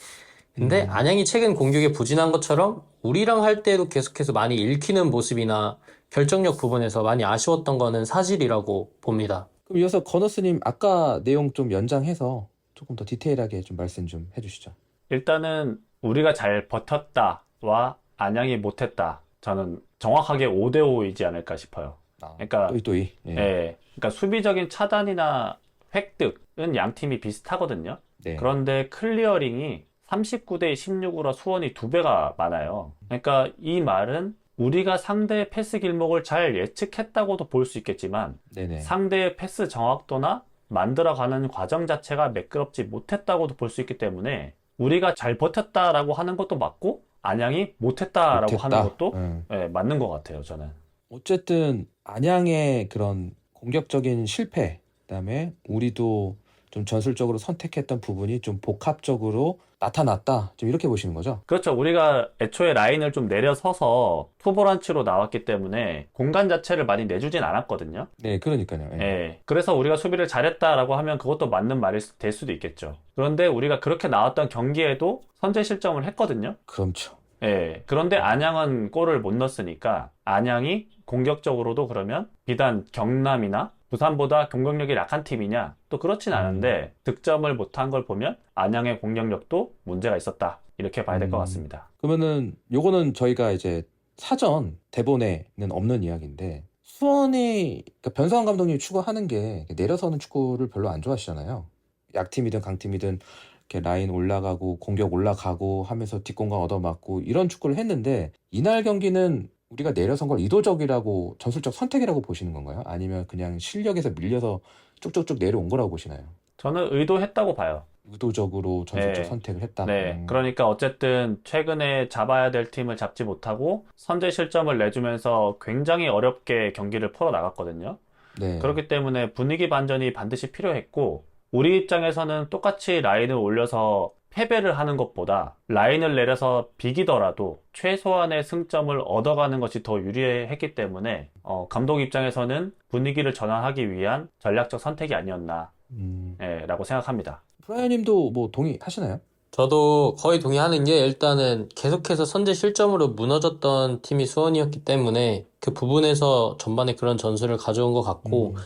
근데 안양이 최근 공격에 부진한 것처럼 우리랑 할 때도 계속해서 많이 읽히는 모습이나 결정력 부분에서 많이 아쉬웠던 거는 사실이라고 봅니다. 그럼 이어서 건너스님 아까 내용 좀 연장해서 조금 더 디테일하게 좀 말씀 좀 해주시죠. 일단은 우리가 잘 버텼다와 안양이 못했다. 저는 정확하게 5대5이지 않을까 싶어요. 그러니까 또이. 예, 그러니까 수비적인 차단이나 획득은 양 팀이 비슷하거든요. 네. 그런데 클리어링이 39대 16으로 수원이 2배가 많아요. 그러니까 이 말은 우리가 상대의 패스 길목을 잘 예측했다고도 볼 수 있겠지만 네네. 상대의 패스 정확도나 만들어가는 과정 자체가 매끄럽지 못했다고도 볼 수 있기 때문에 우리가 잘 버텼다라고 하는 것도 맞고 안양이 못했다라고 하는 것도 예, 맞는 것 같아요, 저는. 어쨌든 안양의 그런 공격적인 실패, 그다음에 우리도 좀 전술적으로 선택했던 부분이 좀 복합적으로 나타났다. 좀 이렇게 보시는 거죠? 그렇죠. 우리가 애초에 라인을 좀 내려서서 투보란치로 나왔기 때문에 공간 자체를 많이 내주진 않았거든요. 네, 그러니까요. 예. 예. 그래서 우리가 수비를 잘했다라고 하면 그것도 맞는 말이 될 수도 있겠죠. 그런데 우리가 그렇게 나왔던 경기에도 선제 실점을 했거든요. 그렇죠. 예. 그런데 안양은 골을 못 넣었으니까 안양이 공격적으로도 그러면 비단 경남이나 부산보다 공격력이 약한 팀이냐? 또 그렇진 않은데 득점을 못한 걸 보면 안양의 공격력도 문제가 있었다. 이렇게 봐야 될 것 같습니다. 그러면은 요거는 저희가 이제 사전 대본에는 없는 이야기인데 수원이 그러니까 변성환 감독님이 추구하는 게 내려서는 축구를 별로 안 좋아하시잖아요. 약팀이든 강팀이든 이렇게 라인 올라가고 공격 올라가고 하면서 뒷공간 얻어맞고 이런 축구를 했는데 이날 경기는 우리가 내려선 걸 의도적이라고 전술적 선택이라고 보시는 건가요? 아니면 그냥 실력에서 밀려서 쭉쭉쭉 내려온 거라고 보시나요? 저는 의도했다고 봐요. 의도적으로 전술적 네. 선택을 했다. 네. 그러니까 어쨌든 최근에 잡아야 될 팀을 잡지 못하고 선제 실점을 내주면서 굉장히 어렵게 경기를 풀어 나갔거든요. 네. 그렇기 때문에 분위기 반전이 반드시 필요했고 우리 입장에서는 똑같이 라인을 올려서 패배를 하는 것보다 라인을 내려서 비기더라도 최소한의 승점을 얻어가는 것이 더 유리했기 때문에 감독 입장에서는 분위기를 전환하기 위한 전략적 선택이 아니었나 라고 생각합니다. 프라이님도 뭐 동의하시나요? 저도 거의 동의하는 게 일단은 계속해서 선제 실점으로 무너졌던 팀이 수원이었기 때문에 그 부분에서 전반에 그런 전술을 가져온 것 같고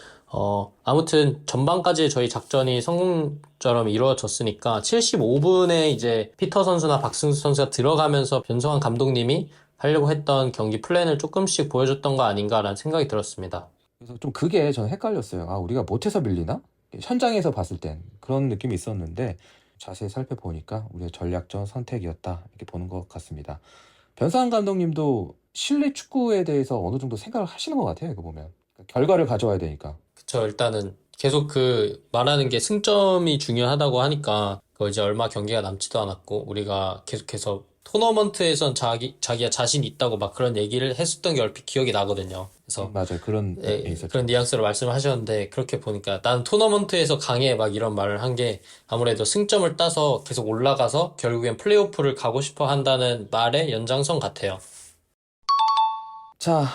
아무튼 전반까지 저희 작전이 성공처럼 이루어졌으니까 75분에 이제 피터 선수나 박승수 선수가 들어가면서 변성환 감독님이 하려고 했던 경기 플랜을 조금씩 보여줬던 거 아닌가라는 생각이 들었습니다. 그래서 좀 그게 저는 헷갈렸어요. 아, 우리가 못해서 밀리나? 현장에서 봤을 땐 그런 느낌이 있었는데 자세히 살펴보니까 우리의 전략적 선택이었다 이렇게 보는 것 같습니다. 변상환 감독님도 실내 축구에 대해서 어느 정도 생각을 하시는 것 같아요. 이거 보면 결과를 가져와야 되니까. 그쵸. 일단은 계속 그 말하는 게 승점이 중요하다고 하니까 그거 이제 얼마 경기가 남지도 않았고 우리가 계속해서 토너먼트에선 자기가 자신 있다고 막 그런 얘기를 했었던 게 얼핏 기억이 나거든요. 그래서 맞아요. 그런 예, 있었죠. 그런 뉘앙스로 말씀을 하셨는데 그렇게 보니까 나는 토너먼트에서 강해 막 이런 말을 한 게 아무래도 승점을 따서 계속 올라가서 결국엔 플레이오프를 가고 싶어 한다는 말의 연장선 같아요. 자,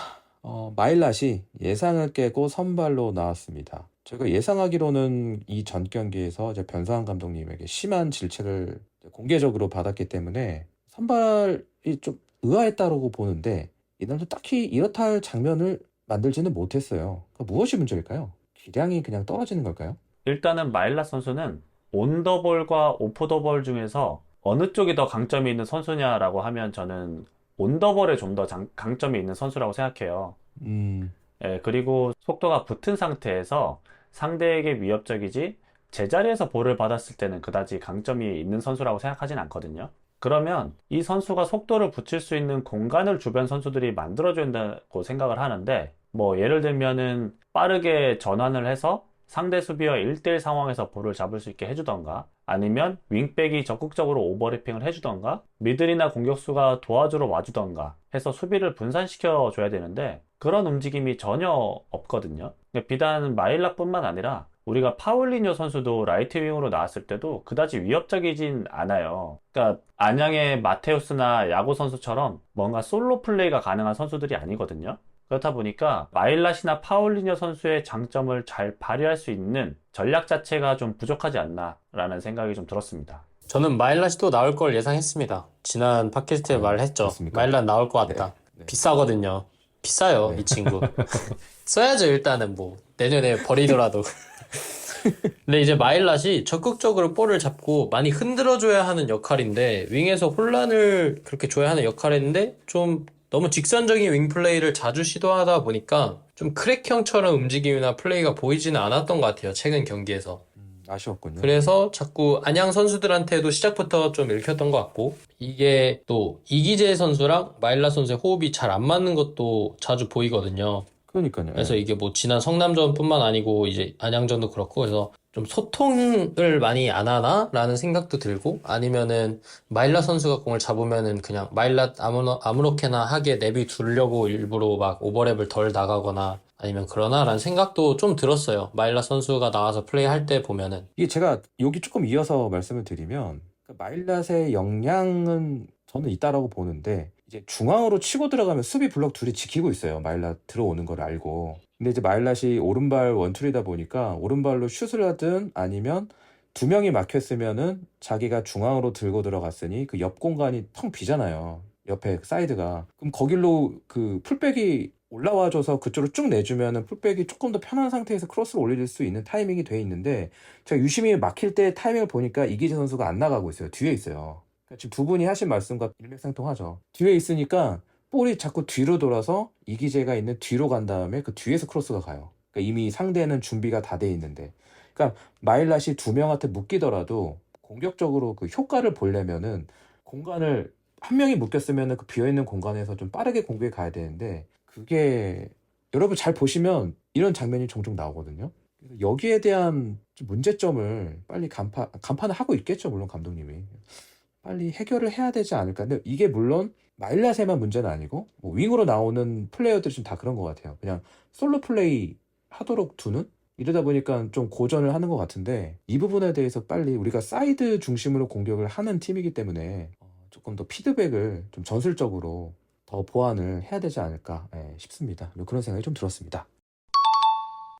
마일랏이 예상을 깨고 선발로 나왔습니다. 저희가 예상하기로는 이 전 경기에서 이제 변상환 감독님에게 심한 질책을 공개적으로 받았기 때문에 선발이 좀 의아했다고 보는데 이날도 딱히 이렇다 할 장면을 만들지는 못했어요. 무엇이 문제일까요? 기량이 그냥 떨어지는 걸까요? 일단은 마일라 선수는 온더볼과 오프더볼 중에서 어느 쪽이 더 강점이 있는 선수냐라고 하면 저는 온더볼에 좀 더 강점이 있는 선수라고 생각해요. 예, 그리고 속도가 붙은 상태에서 상대에게 위협적이지 제자리에서 볼을 받았을 때는 그다지 강점이 있는 선수라고 생각하진 않거든요. 그러면 이 선수가 속도를 붙일 수 있는 공간을 주변 선수들이 만들어줘야 된다고 생각을 하는데, 뭐 예를 들면은 빠르게 전환을 해서 상대 수비와 1대1 상황에서 볼을 잡을 수 있게 해주던가, 아니면 윙백이 적극적으로 오버래핑을 해주던가, 미들이나 공격수가 도와주러 와주던가 해서 수비를 분산시켜 줘야 되는데 그런 움직임이 전혀 없거든요. 비단 마일라뿐만 아니라 우리가 파울리뉴 선수도 라이트 윙으로 나왔을 때도 그다지 위협적이진 않아요. 그러니까 안양의 마테우스나 야고 선수처럼 뭔가 솔로 플레이가 가능한 선수들이 아니거든요. 그렇다 보니까 마일랏이나 파울리뉴 선수의 장점을 잘 발휘할 수 있는 전략 자체가 좀 부족하지 않나라는 생각이 좀 들었습니다. 저는 마일랏이 또 나올 걸 예상했습니다. 지난 팟캐스트에 말했죠. 그렇습니까? 마일랏 나올 것 같다. 네. 비싸거든요. 비싸요, 네. 이 친구. 써야죠, 일단은 뭐. 내년에 버리더라도. 근데 이제 마일랏이 적극적으로 볼을 잡고 많이 흔들어줘야 하는 역할인데, 윙에서 혼란을 그렇게 줘야 하는 역할인데, 좀 너무 직선적인 윙 플레이를 자주 시도하다 보니까 좀 크랙형처럼 움직임이나 플레이가 보이지는 않았던 것 같아요, 최근 경기에서. 아쉬웠군요. 그래서 자꾸 안양 선수들한테도 시작부터 좀 읽혔던 것 같고, 이게 또 이기재 선수랑 마일라 선수의 호흡이 잘 안 맞는 것도 자주 보이거든요. 그러니까요. 그래서 이게 뭐 지난 성남전뿐만 아니고 이제 안양전도 그렇고, 그래서 좀 소통을 많이 안 하나? 라는 생각도 들고, 아니면은 마일라 선수가 공을 잡으면은 그냥 마일라 아무렇게나 하게 내비두려고 일부러 막 오버랩을 덜 나가거나 아니면 그러나라는 생각도 좀 들었어요. 마일라 선수가 나와서 플레이할 때 보면은. 이게 제가 여기 조금 이어서 말씀을 드리면 마일랏의 역량은 저는 있다라고 보는데, 이제 중앙으로 치고 들어가면 수비 블록 둘이 지키고 있어요. 마일랏 들어오는 걸 알고. 근데 이제 마일랏이 오른발 원툴이다 보니까 오른발로 슛을 하든 아니면 두 명이 막혔으면은 자기가 중앙으로 들고 들어갔으니 그 옆 공간이 텅 비잖아요. 옆에 사이드가. 그럼 거길로 그 풀백이 올라와줘서 그쪽으로 쭉 내주면은 풀백이 조금 더 편한 상태에서 크로스를 올릴 수 있는 타이밍이 돼 있는데, 제가 유심히 막힐 때 타이밍을 보니까 이기재 선수가 안 나가고 있어요. 뒤에 있어요. 그러니까 지금 두 분이 하신 말씀과 일맥상통하죠. 뒤에 있으니까 볼이 자꾸 뒤로 돌아서 이기재가 있는 뒤로 간 다음에 그 뒤에서 크로스가 가요. 그러니까 이미 상대는 준비가 다 돼 있는데, 그러니까 마일랏이 두 명한테 묶이더라도 공격적으로 그 효과를 보려면은 공간을 한 명이 묶였으면은 그 비어있는 공간에서 좀 빠르게 공격에 가야 되는데, 그게 여러분 잘 보시면 이런 장면이 종종 나오거든요. 그래서 여기에 대한 좀 문제점을 빨리 간판을 하고 있겠죠, 물론 감독님이. 빨리 해결을 해야 되지 않을까. 근데 이게 물론 마일랏에만 문제는 아니고 뭐 윙으로 나오는 플레이어들이 좀 다 그런 것 같아요. 그냥 솔로 플레이 하도록 두는? 이러다 보니까 좀 고전을 하는 것 같은데, 이 부분에 대해서 빨리 우리가 사이드 중심으로 공격을 하는 팀이기 때문에 조금 더 피드백을 좀 전술적으로 더 보완을 해야 되지 않을까 싶습니다. 그런 생각이 좀 들었습니다.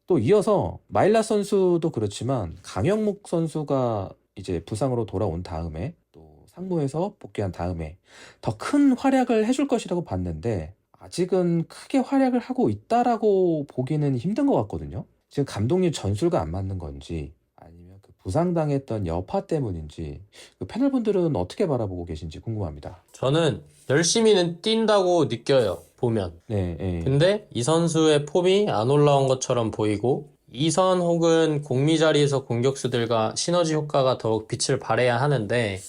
또 이어서 마일랏 선수도 그렇지만 강영묵 선수가 이제 부상으로 돌아온 다음에 또 상무에서 복귀한 다음에 더 큰 활약을 해줄 것이라고 봤는데, 아직은 크게 활약을 하고 있다라고 보기는 힘든 것 같거든요. 지금 감독님 전술과 안 맞는 건지 아니면 그 부상당했던 여파 때문인지 그 패널분들은 어떻게 바라보고 계신지 궁금합니다. 저는 열심히는 뛴다고 느껴요, 보면. 네. 근데 이 선수의 폼이 안 올라온 것처럼 보이고, 2선 혹은 공미 자리에서 공격수들과 시너지 효과가 더욱 빛을 발해야 하는데,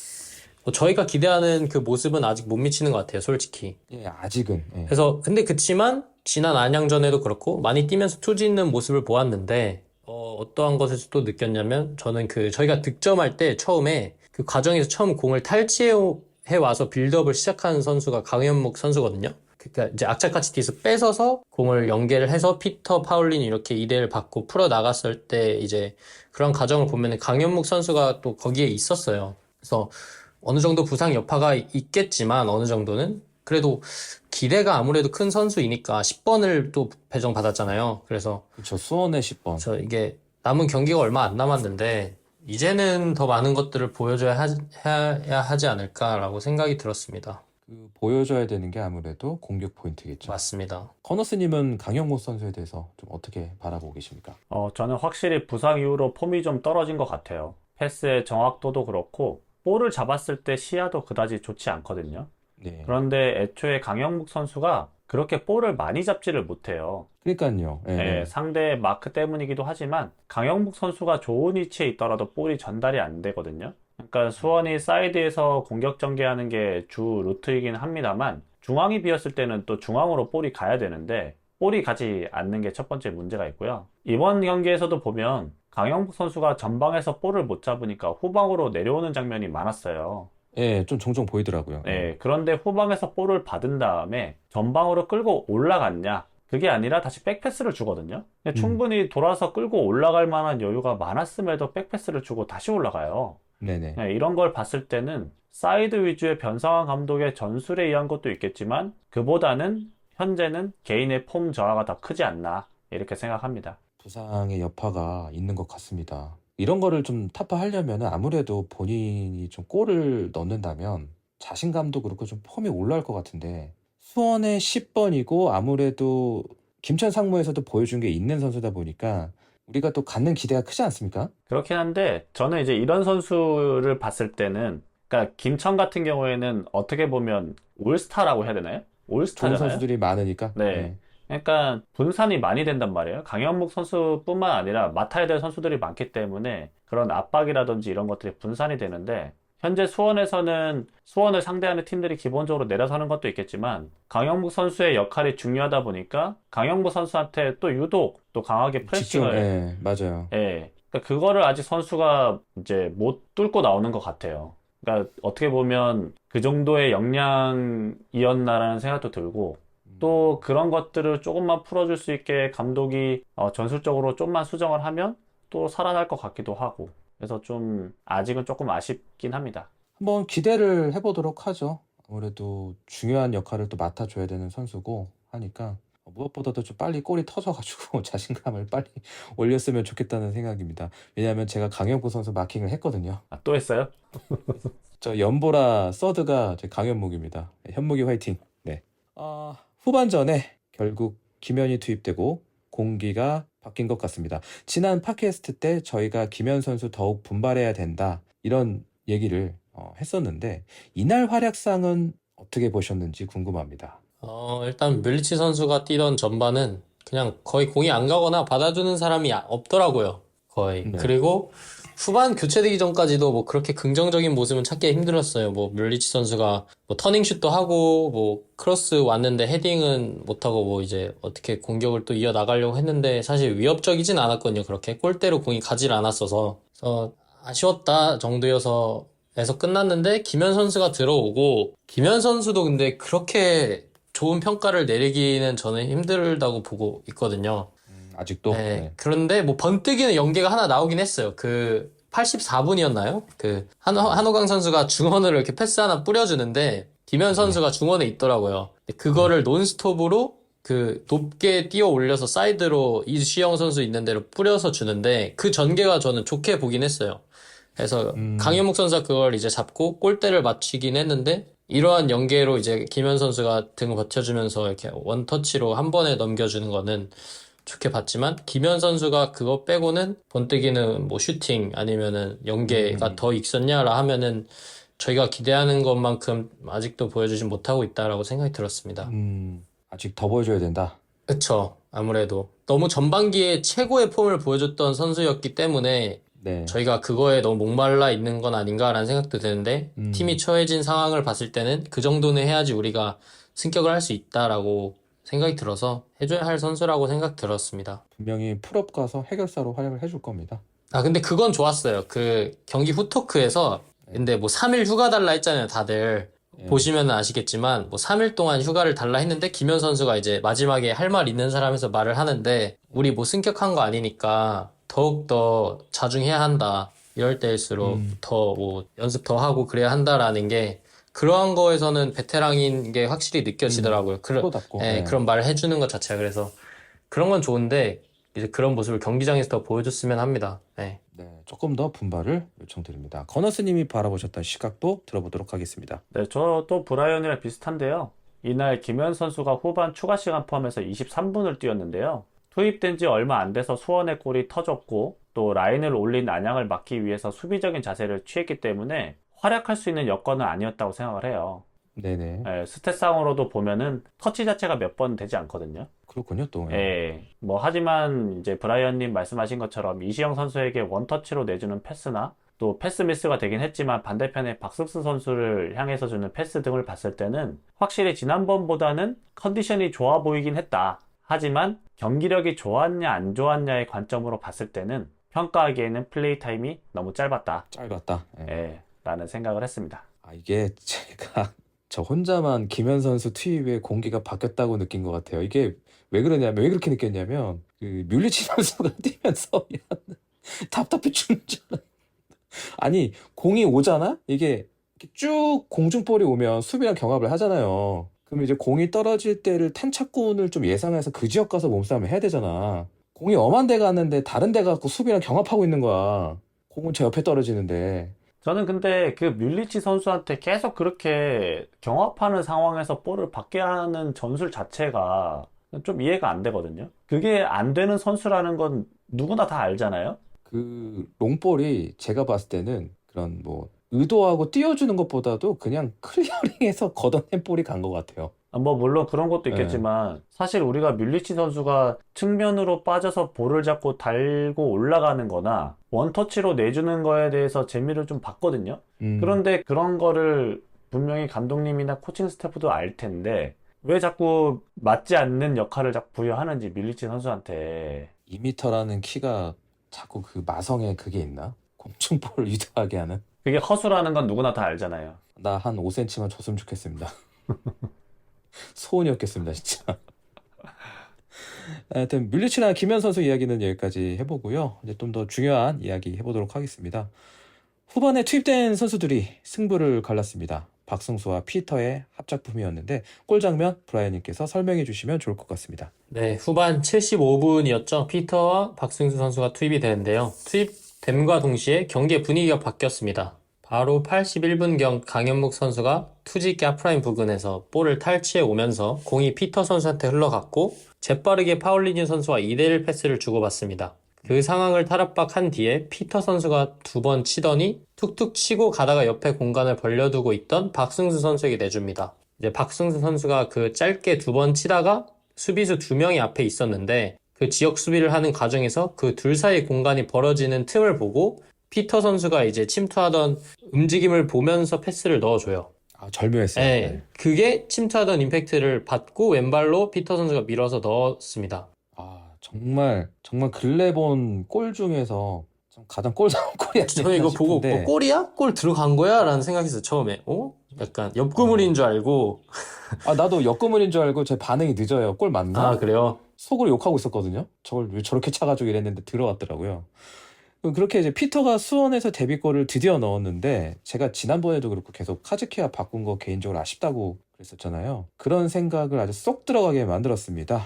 뭐 저희가 기대하는 그 모습은 아직 못 미치는 것 같아요, 솔직히. 아직은. 그래서 근데 그치만 지난 안양전에도 그렇고 많이 뛰면서 투지 있는 모습을 보았는데, 어떠한 것에서 또 느꼈냐면, 저는 저희가 득점할 때 처음에 그 과정에서 처음 공을 탈취해 와서 빌드업을 시작하는 선수가 강현묵 선수거든요. 그러니까 이제 악착같이 뒤에서 뺏어서 공을 연계를 해서 피터 파울린 이렇게 2대1 받고 풀어 나갔을 때 이제 그런 과정을 보면 강현묵 선수가 또 거기에 있었어요. 그래서 어느 정도 부상 여파가 있겠지만 어느 정도는 그래도 기대가 아무래도 큰 선수이니까 10번을 또 배정받았잖아요. 그래서 그렇죠. 수원의 10번. 저 이게 남은 경기가 얼마 안 남았는데 이제는 더 많은 것들을 보여줘야 해야 하지 않을까라고 생각이 들었습니다. 보여줘야 되는 게 아무래도 공격 포인트겠죠. 맞습니다. 커너스님은 강영묵 선수에 대해서 좀 어떻게 바라보고 계십니까? 저는 확실히 부상 이후로 폼이 좀 떨어진 것 같아요. 패스의 정확도도 그렇고 볼을 잡았을 때 시야도 그다지 좋지 않거든요. 네. 그런데 애초에 강영묵 선수가 그렇게 볼을 많이 잡지를 못해요. 그러니까요. 예. 예, 상대 마크 때문이기도 하지만 강영묵 선수가 좋은 위치에 있더라도 볼이 전달이 안 되거든요. 그러니까 수원이 사이드에서 공격 전개하는 게 주 루트이긴 합니다만 중앙이 비었을 때는 또 중앙으로 볼이 가야 되는데 볼이 가지 않는 게 첫 번째 문제가 있고요. 이번 경기에서도 보면 강영묵 선수가 전방에서 볼을 못 잡으니까 후방으로 내려오는 장면이 많았어요. 예, 좀 종종 보이더라고요. 네, 그런데 후방에서 볼을 받은 다음에 전방으로 끌고 올라갔냐? 그게 아니라 다시 백패스를 주거든요. 근데 충분히 돌아서 끌고 올라갈 만한 여유가 많았음에도 백패스를 주고 다시 올라가요. 네네. 네, 이런 걸 봤을 때는 사이드 위주의 변상환 감독의 전술에 의한 것도 있겠지만 그보다는 현재는 개인의 폼 저하가 더 크지 않나 이렇게 생각합니다. 부상의 여파가 있는 것 같습니다. 이런 거를 좀 타파하려면 아무래도 본인이 좀 골을 넣는다면 자신감도 그렇고 좀 폼이 올라올 것 같은데 수원의 10번이고 아무래도 김천 상무에서도 보여준 게 있는 선수다 보니까 우리가 또 갖는 기대가 크지 않습니까? 그렇긴 한데 저는 이제 이런 선수를 봤을 때는 그러니까 김천 같은 경우에는 어떻게 보면 올스타라고 해야 되나요? 좋은 올스타잖아요. 선수들이 많으니까. 네. 그러니까 분산이 많이 된단 말이에요. 강현묵 선수뿐만 아니라 맡아야 될 선수들이 많기 때문에 그런 압박이라든지 이런 것들이 분산이 되는데 현재 수원에서는 수원을 상대하는 팀들이 기본적으로 내려서는 것도 있겠지만 강현묵 선수의 역할이 중요하다 보니까 강현묵 선수한테 또 유독 또 강하게 프레싱을 예, 맞아요. 예. 그러니까 그거를 아직 선수가 이제 못 뚫고 나오는 것 같아요. 그러니까 어떻게 보면 그 정도의 역량이었나라는 생각도 들고 또 그런 것들을 조금만 풀어줄 수 있게 감독이 전술적으로 좀만 수정을 하면 또 살아날 것 같기도 하고 그래서 좀 아직은 조금 아쉽긴 합니다. 한번 기대를 해보도록 하죠. 아무래도 중요한 역할을 또 맡아줘야 되는 선수고 하니까 무엇보다도 좀 빨리 골이 터져가지고 자신감을 빨리 올렸으면 좋겠다는 생각입니다. 왜냐하면 제가 강현무 선수 마킹을 했거든요. 아, 또 했어요? 저 연보라 서드가 제 강현묵입니다. 현묵이 화이팅. 네. 후반전에 결국 김현이 투입되고 공기가 바뀐 것 같습니다. 지난 팟캐스트 때 저희가 김현 선수 더욱 분발해야 된다 이런 얘기를 했었는데 이날 활약상은 어떻게 보셨는지 궁금합니다. 일단 밀리치 선수가 뛰던 전반은 그냥 거의 공이 안 가거나 받아주는 사람이 없더라고요. 거의. 네. 그리고 후반 교체되기 전까지도 뭐 그렇게 긍정적인 모습은 찾기 힘들었어요. 뭐 밀리치 선수가 뭐 터닝슛도 하고 뭐 크로스 왔는데 헤딩은 못하고 뭐 이제 어떻게 공격을 또 이어나가려고 했는데 사실 위협적이진 않았거든요. 그렇게 골대로 공이 가질 않았어서 그래서 아쉬웠다 정도여서 에서 끝났는데 김현 선수가 들어오고 김현 선수도 근데 그렇게 좋은 평가를 내리기는 저는 힘들다고 보고 있거든요. 아직도? 네. 네. 그런데 뭐 번뜩이는 연계가 하나 나오긴 했어요. 그 84분이었나요? 그 한호강 선수가 중원으로 이렇게 패스 하나 뿌려주는데 김현 선수가 중원에 있더라고요. 그거를 논스톱으로 그 높게 뛰어 올려서 사이드로 이수영 선수 있는 데로 뿌려서 주는데 그 전개가 저는 좋게 보긴 했어요. 그래서 강현묵 선수가 그걸 이제 잡고 골대를 맞추긴 했는데 이러한 연계로 이제 김현 선수가 등 버텨주면서 이렇게 원터치로 한 번에 넘겨주는 거는 좋게 봤지만 김현 선수가 그거 빼고는 번뜩이는 뭐 슈팅 아니면은 연계가 더 있었냐라 하면은 저희가 기대하는 것만큼 아직도 보여주진 못하고 있다라고 생각이 들었습니다. 아직 더 보여줘야 된다. 그쵸. 아무래도 너무 전반기에 최고의 폼을 보여줬던 선수였기 때문에 네. 저희가 그거에 너무 목말라 있는 건 아닌가라는 생각도 드는데 팀이 처해진 상황을 봤을 때는 그 정도는 해야지 우리가 승격을 할 수 있다라고 생각이 들어서 해줘야 할 선수라고 생각 들었습니다. 분명히 풀업 가서 해결사로 활약을 해줄 겁니다. 근데 그건 좋았어요. 그 경기 후토크에서 근데 뭐 3일 휴가 달라 했잖아요, 다들. 보시면 아시겠지만 뭐 3일 동안 휴가를 달라 했는데 김현 선수가 이제 마지막에 할 말 있는 사람에서 말을 하는데 우리 뭐 승격한 거 아니니까 더욱더 자중해야 한다. 이럴 때일수록 더 뭐 연습 더 하고 그래야 한다라는 게 그러한 거에서는 베테랑인 게 확실히 느껴지더라고요. 프로답고. 네. 그런 말을 해주는 것 자체가 그래서 그런 건 좋은데 이제 그런 모습을 경기장에서 더 보여줬으면 합니다. 네. 네, 조금 더 분발을 요청드립니다. 건너스님이 바라보셨던 시각도 들어보도록 하겠습니다. 네, 저도 브라이언이랑 비슷한데요. 이날 김현 선수가 후반 추가 시간 포함해서 23분을 뛰었는데요. 투입된 지 얼마 안 돼서 수원의 골이 터졌고 또 라인을 올린 안양을 막기 위해서 수비적인 자세를 취했기 때문에 활약할 수 있는 여건은 아니었다고 생각을 해요. 네네. 예, 스탯상으로도 보면은 터치 자체가 몇 번 되지 않거든요. 그렇군요, 또. 예, 뭐 하지만 이제 브라이언님 말씀하신 것처럼 이시영 선수에게 원터치로 내주는 패스나 또 패스 미스가 되긴 했지만 반대편에 박승수 선수를 향해서 주는 패스 등을 봤을 때는 확실히 지난번보다는 컨디션이 좋아 보이긴 했다. 하지만 경기력이 좋았냐 안 좋았냐의 관점으로 봤을 때는 평가하기에는 플레이 타임이 너무 짧았다. 짧았다. 예. 예, 라는 생각을 했습니다. 아, 이게 제가 저 혼자만 김현 선수 투입에 공기가 바뀌었다고 느낀 것 같아요. 이게 왜 그러냐면, 왜 그렇게 느꼈냐면, 그 뮬리치 선수가 뛰면서 답답해 죽는 줄 알아. 아니, 공이 오잖아? 이게 이렇게 쭉 공중볼이 오면 수비랑 경합을 하잖아요. 그럼 이제 공이 떨어질 때를 탄착군을 좀 예상해서 그 지역 가서 몸싸움을 해야 되잖아. 공이 엄한 데 갔는데 다른 데 가고 수비랑 경합하고 있는 거야. 공은 제 옆에 떨어지는데. 저는 근데 그 뮬리치 선수한테 계속 그렇게 경합하는 상황에서 볼을 받게 하는 전술 자체가 좀 이해가 안 되거든요. 그게 안 되는 선수라는 건 누구나 다 알잖아요. 그 롱볼이 제가 봤을 때는 그런 뭐 의도하고 띄워주는 것보다도 그냥 클리어링해서 걷어낸 볼이 간 것 같아요. 뭐 물론 그런 것도 네. 있겠지만 사실 우리가 뮬리치 선수가 측면으로 빠져서 볼을 잡고 달고 올라가는 거나 원터치로 내주는 거에 대해서 재미를 좀 봤거든요. 그런데 그런 거를 분명히 감독님이나 코칭 스태프도 알 텐데 왜 자꾸 맞지 않는 역할을 자꾸 부여하는지 밀리치 선수한테. 2m라는 키가 자꾸 그 마성에 그게 있나? 공중볼을 유도하게 하는? 그게 허수라는 건 누구나 다 알잖아요. 나 한 5cm만 줬으면 좋겠습니다. 소원이었겠습니다, 진짜. 하여튼 뮬리치나 김현 선수 이야기는 여기까지 해보고요. 이제 좀 더 중요한 이야기 해보도록 하겠습니다. 후반에 투입된 선수들이 승부를 갈랐습니다. 박승수와 피터의 합작품이었는데 골 장면 브라이언님께서 설명해 주시면 좋을 것 같습니다. 네, 후반 75분이었죠. 피터와 박승수 선수가 투입이 되는데요. 투입됨과 동시에 경기의 분위기가 바뀌었습니다. 바로 81분경 강현묵 선수가 투지 갸프라인 부근에서 볼을 탈취해 오면서 공이 피터 선수한테 흘러갔고 재빠르게 파울리뉴 선수와 2대1 패스를 주고받습니다. 그 상황을 탈압박한 뒤에 피터 선수가 2번 치더니 툭툭 치고 가다가 옆에 공간을 벌려두고 있던 박승수 선수에게 내줍니다. 이제 박승수 선수가 그 짧게 2번 치다가 수비수 2명이 앞에 있었는데 그 지역 수비를 하는 과정에서 그 둘 사이 공간이 벌어지는 틈을 보고 피터 선수가 이제 침투하던 움직임을 보면서 패스를 넣어줘요. 아, 절묘했어요. 네, 네. 그게 침투하던 임팩트를 받고 왼발로 피터 선수가 밀어서 넣었습니다. 아, 정말 근래 본 골 중에서 가장 골다운 골이 아니었나 저는 이거 보고 싶은데. 골이야? 골 들어간 거야? 라는 생각했어요, 처음에. 약간 옆구물인 줄 알고. 아, 나도 역구물인 줄 알고 제 반응이 늦어요. 골 맞나? 아, 그래요? 속으로 욕하고 있었거든요. 저걸 왜 저렇게 차가지고 이랬는데 들어왔더라고요. 그렇게 이제 피터가 수원에서 데뷔골을 드디어 넣었는데 제가 지난번에도 그렇고 계속 카즈키와 바꾼 거 개인적으로 아쉽다고 그랬었잖아요. 그런 생각을 아주 쏙 들어가게 만들었습니다.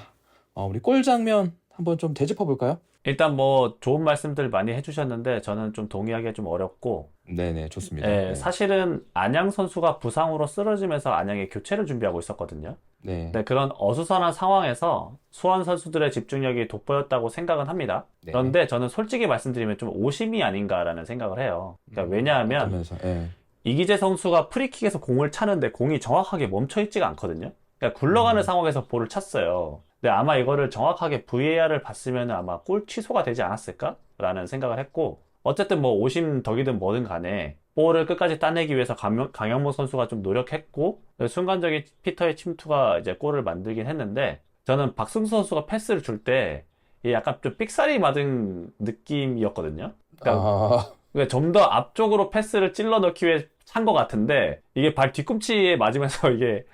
우리 골 장면 한번 좀 되짚어 볼까요? 일단 뭐 좋은 말씀들 많이 해주셨는데 저는 좀 동의하기가 좀 어렵고, 네네, 좋습니다. 예, 네. 사실은 안양 선수가 부상으로 쓰러지면서 안양에 교체를 준비하고 있었거든요. 네. 네, 그런 어수선한 상황에서 수원 선수들의 집중력이 돋보였다고 생각은 합니다. 네. 그런데 저는 솔직히 말씀드리면 좀 오심이 아닌가라는 생각을 해요. 그러니까 왜냐하면 어떠면서, 예. 이기재 선수가 프리킥에서 공을 차는데 공이 정확하게 멈춰 있지가 않거든요. 그러니까 굴러가는 상황에서 볼을 찼어요. 근데 아마 이거를 정확하게 VAR을 봤으면 아마 골 취소가 되지 않았을까라는 생각을 했고, 어쨌든 뭐 오심 덕이든 뭐든 간에 볼을 끝까지 따내기 위해서 강영모 선수가 좀 노력했고, 순간적인 피터의 침투가 이제 골을 만들긴 했는데, 저는 박승수 선수가 패스를 줄 때 약간 좀 삑사리 맞은 느낌이었거든요. 그러니까 좀 더 앞쪽으로 패스를 찔러 넣기 위해 찬 것 같은데 이게 발 뒤꿈치에 맞으면서 이게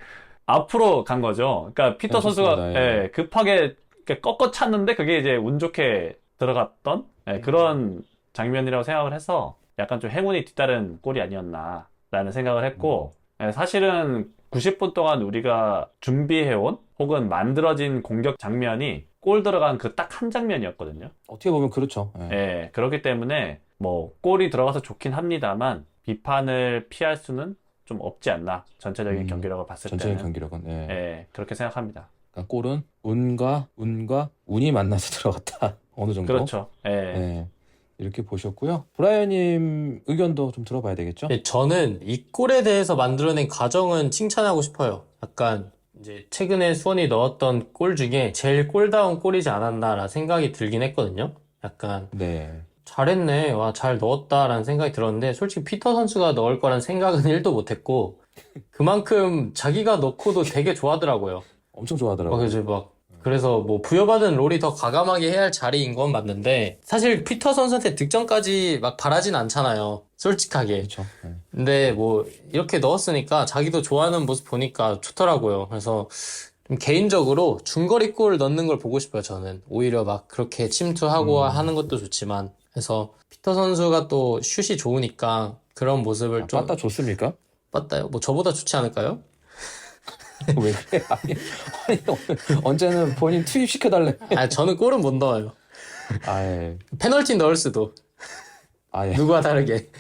앞으로 간 거죠. 그러니까 피터 네, 선수가 좋습니다. 예. 예, 급하게 이렇게 꺾어 찼는데 그게 이제 운 좋게 들어갔던 그런 장면이라고 생각을 해서 약간 좀 행운이 뒤따른 골이 아니었나라는 생각을 했고, 사실은 90분 동안 우리가 준비해온 혹은 만들어진 공격 장면이 골 들어간 그 딱 한 장면이었거든요. 어떻게 보면 그렇죠. 예. 예, 그렇기 때문에 뭐 골이 들어가서 좋긴 합니다만 비판을 피할 수는 좀 없지 않나, 전체적인 경기력을 봤을 전체적인 때는. 경기력은. 예. 예, 그렇게 생각합니다. 그러니까 골은 운과 운이 만나서 들어갔다. 어느 정도. 그렇죠. 예. 예. 이렇게 보셨고요. 브라이언님 의견도 좀 들어봐야 되겠죠? 네, 저는 이 골에 대해서 만들어낸 과정은 칭찬하고 싶어요. 약간 이제 최근에 수원이 넣었던 골 중에 제일 골다운 골이지 않았나라는 생각이 들긴 했거든요. 약간 네. 잘했네, 와, 잘 넣었다라는 생각이 들었는데 솔직히 피터 선수가 넣을 거란 생각은 1도 못했고 그만큼 자기가 넣고도 되게 좋아하더라고요. 엄청 좋아하더라고요. 그래서 뭐 부여받은 롤이 더 과감하게 해야 할 자리인 건 맞는데 사실 피터 선수한테 득점까지 막 바라진 않잖아요. 솔직하게. 그렇죠. 네. 근데 뭐 이렇게 넣었으니까 자기도 좋아하는 모습 보니까 좋더라고요. 그래서 좀 개인적으로 중거리 골 넣는 걸 보고 싶어요, 저는. 오히려 막 그렇게 침투하고 하는 것도 좋지만. 그래서 피터 선수가 또 슛이 좋으니까 그런 모습을 좀 빠따 좋습니까? 봤다요. 뭐 저보다 좋지 않을까요? 왜 그래? 아니, 언제는 본인 투입시켜달래. 아, 저는 골은 못 넣어요. 아예. 페널티 넣을 수도. 아예. 누구와 다르게.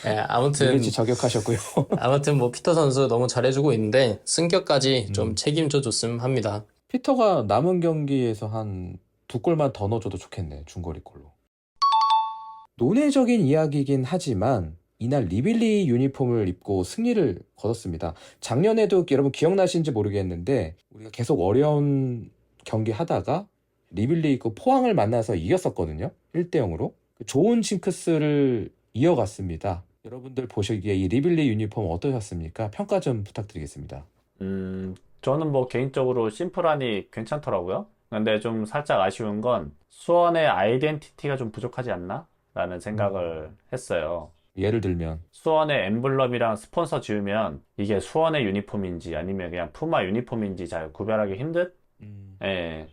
예, 아무튼 저격하셨고요. 뭐 피터 선수 너무 잘해주고 있는데 승격까지 좀 책임져 줬으면 합니다. 피터가 남은 경기에서 한 2골만 더 넣어줘도 좋겠네. 중거리 골로. 논외적인 이야기이긴 하지만 이날 리빌리 유니폼을 입고 승리를 거뒀습니다. 작년에도 여러분 기억나시는지 모르겠는데 우리가 계속 어려운 경기 하다가 리빌리 입고 포항을 만나서 이겼었거든요. 1대0으로. 좋은 징크스를 이어갔습니다. 여러분들 보시기에 이 리빌리 유니폼 어떠셨습니까? 평가 좀 부탁드리겠습니다. 저는 뭐 개인적으로 심플하니 괜찮더라고요. 근데 좀 살짝 아쉬운 건 수원의 아이덴티티가 좀 부족하지 않나? 라는 생각을 했어요. 예를 들면 수원의 엠블럼이랑 스폰서 지으면 이게 수원의 유니폼인지 아니면 그냥 푸마 유니폼인지 잘 구별하기 힘든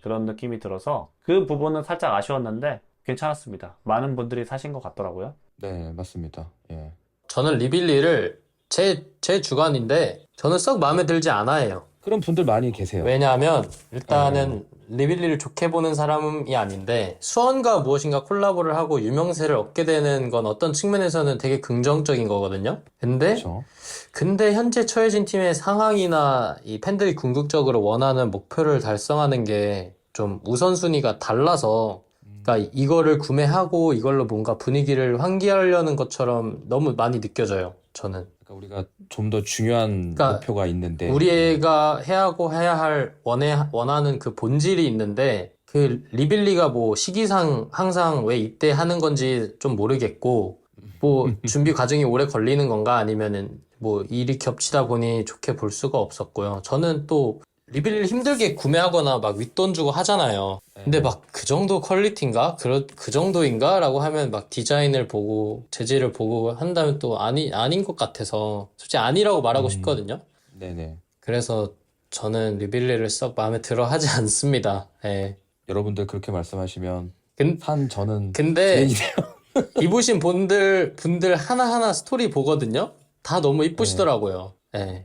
그런 느낌이 들어서 그 부분은 살짝 아쉬웠는데 괜찮았습니다. 많은 분들이 사신 것 같더라고요. 네, 맞습니다. 예. 저는 리빌리를 제 주관인데 저는 썩 마음에 들지 않아요. 그런 분들 많이 계세요. 왜냐하면 일단은 리빌리를 좋게 보는 사람이 아닌데 수원과 무엇인가 콜라보를 하고 유명세를 얻게 되는 건 어떤 측면에서는 되게 긍정적인 거거든요. 그렇죠. 근데 현재 처해진 팀의 상황이나 이 팬들이 궁극적으로 원하는 목표를 달성하는 게 좀 우선순위가 달라서 그러니까 이거를 구매하고 이걸로 뭔가 분위기를 환기하려는 것처럼 너무 많이 느껴져요, 저는. 그러니까 우리가 좀 더 중요한 그러니까 목표가 있는데 우리가 해야 할 원하는 그 본질이 있는데 그 리빌리가 뭐 시기상 항상 왜 이때 하는 건지 좀 모르겠고 뭐 준비 과정이 오래 걸리는 건가 아니면은 뭐 일이 겹치다 보니 좋게 볼 수가 없었고요. 저는 또 리빌리를 힘들게 구매하거나 막 윗돈 주고 하잖아요. 근데 막 그 정도 퀄리티인가? 그 정도인가? 라고 하면 막 디자인을 보고 재질을 보고 한다면 또 아닌 것 같아서 솔직히 아니라고 말하고 싶거든요. 네네. 그래서 저는 리빌리를 썩 마음에 들어 하지 않습니다. 예. 여러분들 그렇게 말씀하시면 저는 근데 죄인이네요. 입으신 분들 하나하나 스토리 보거든요. 다 너무 이쁘시더라고요. 예.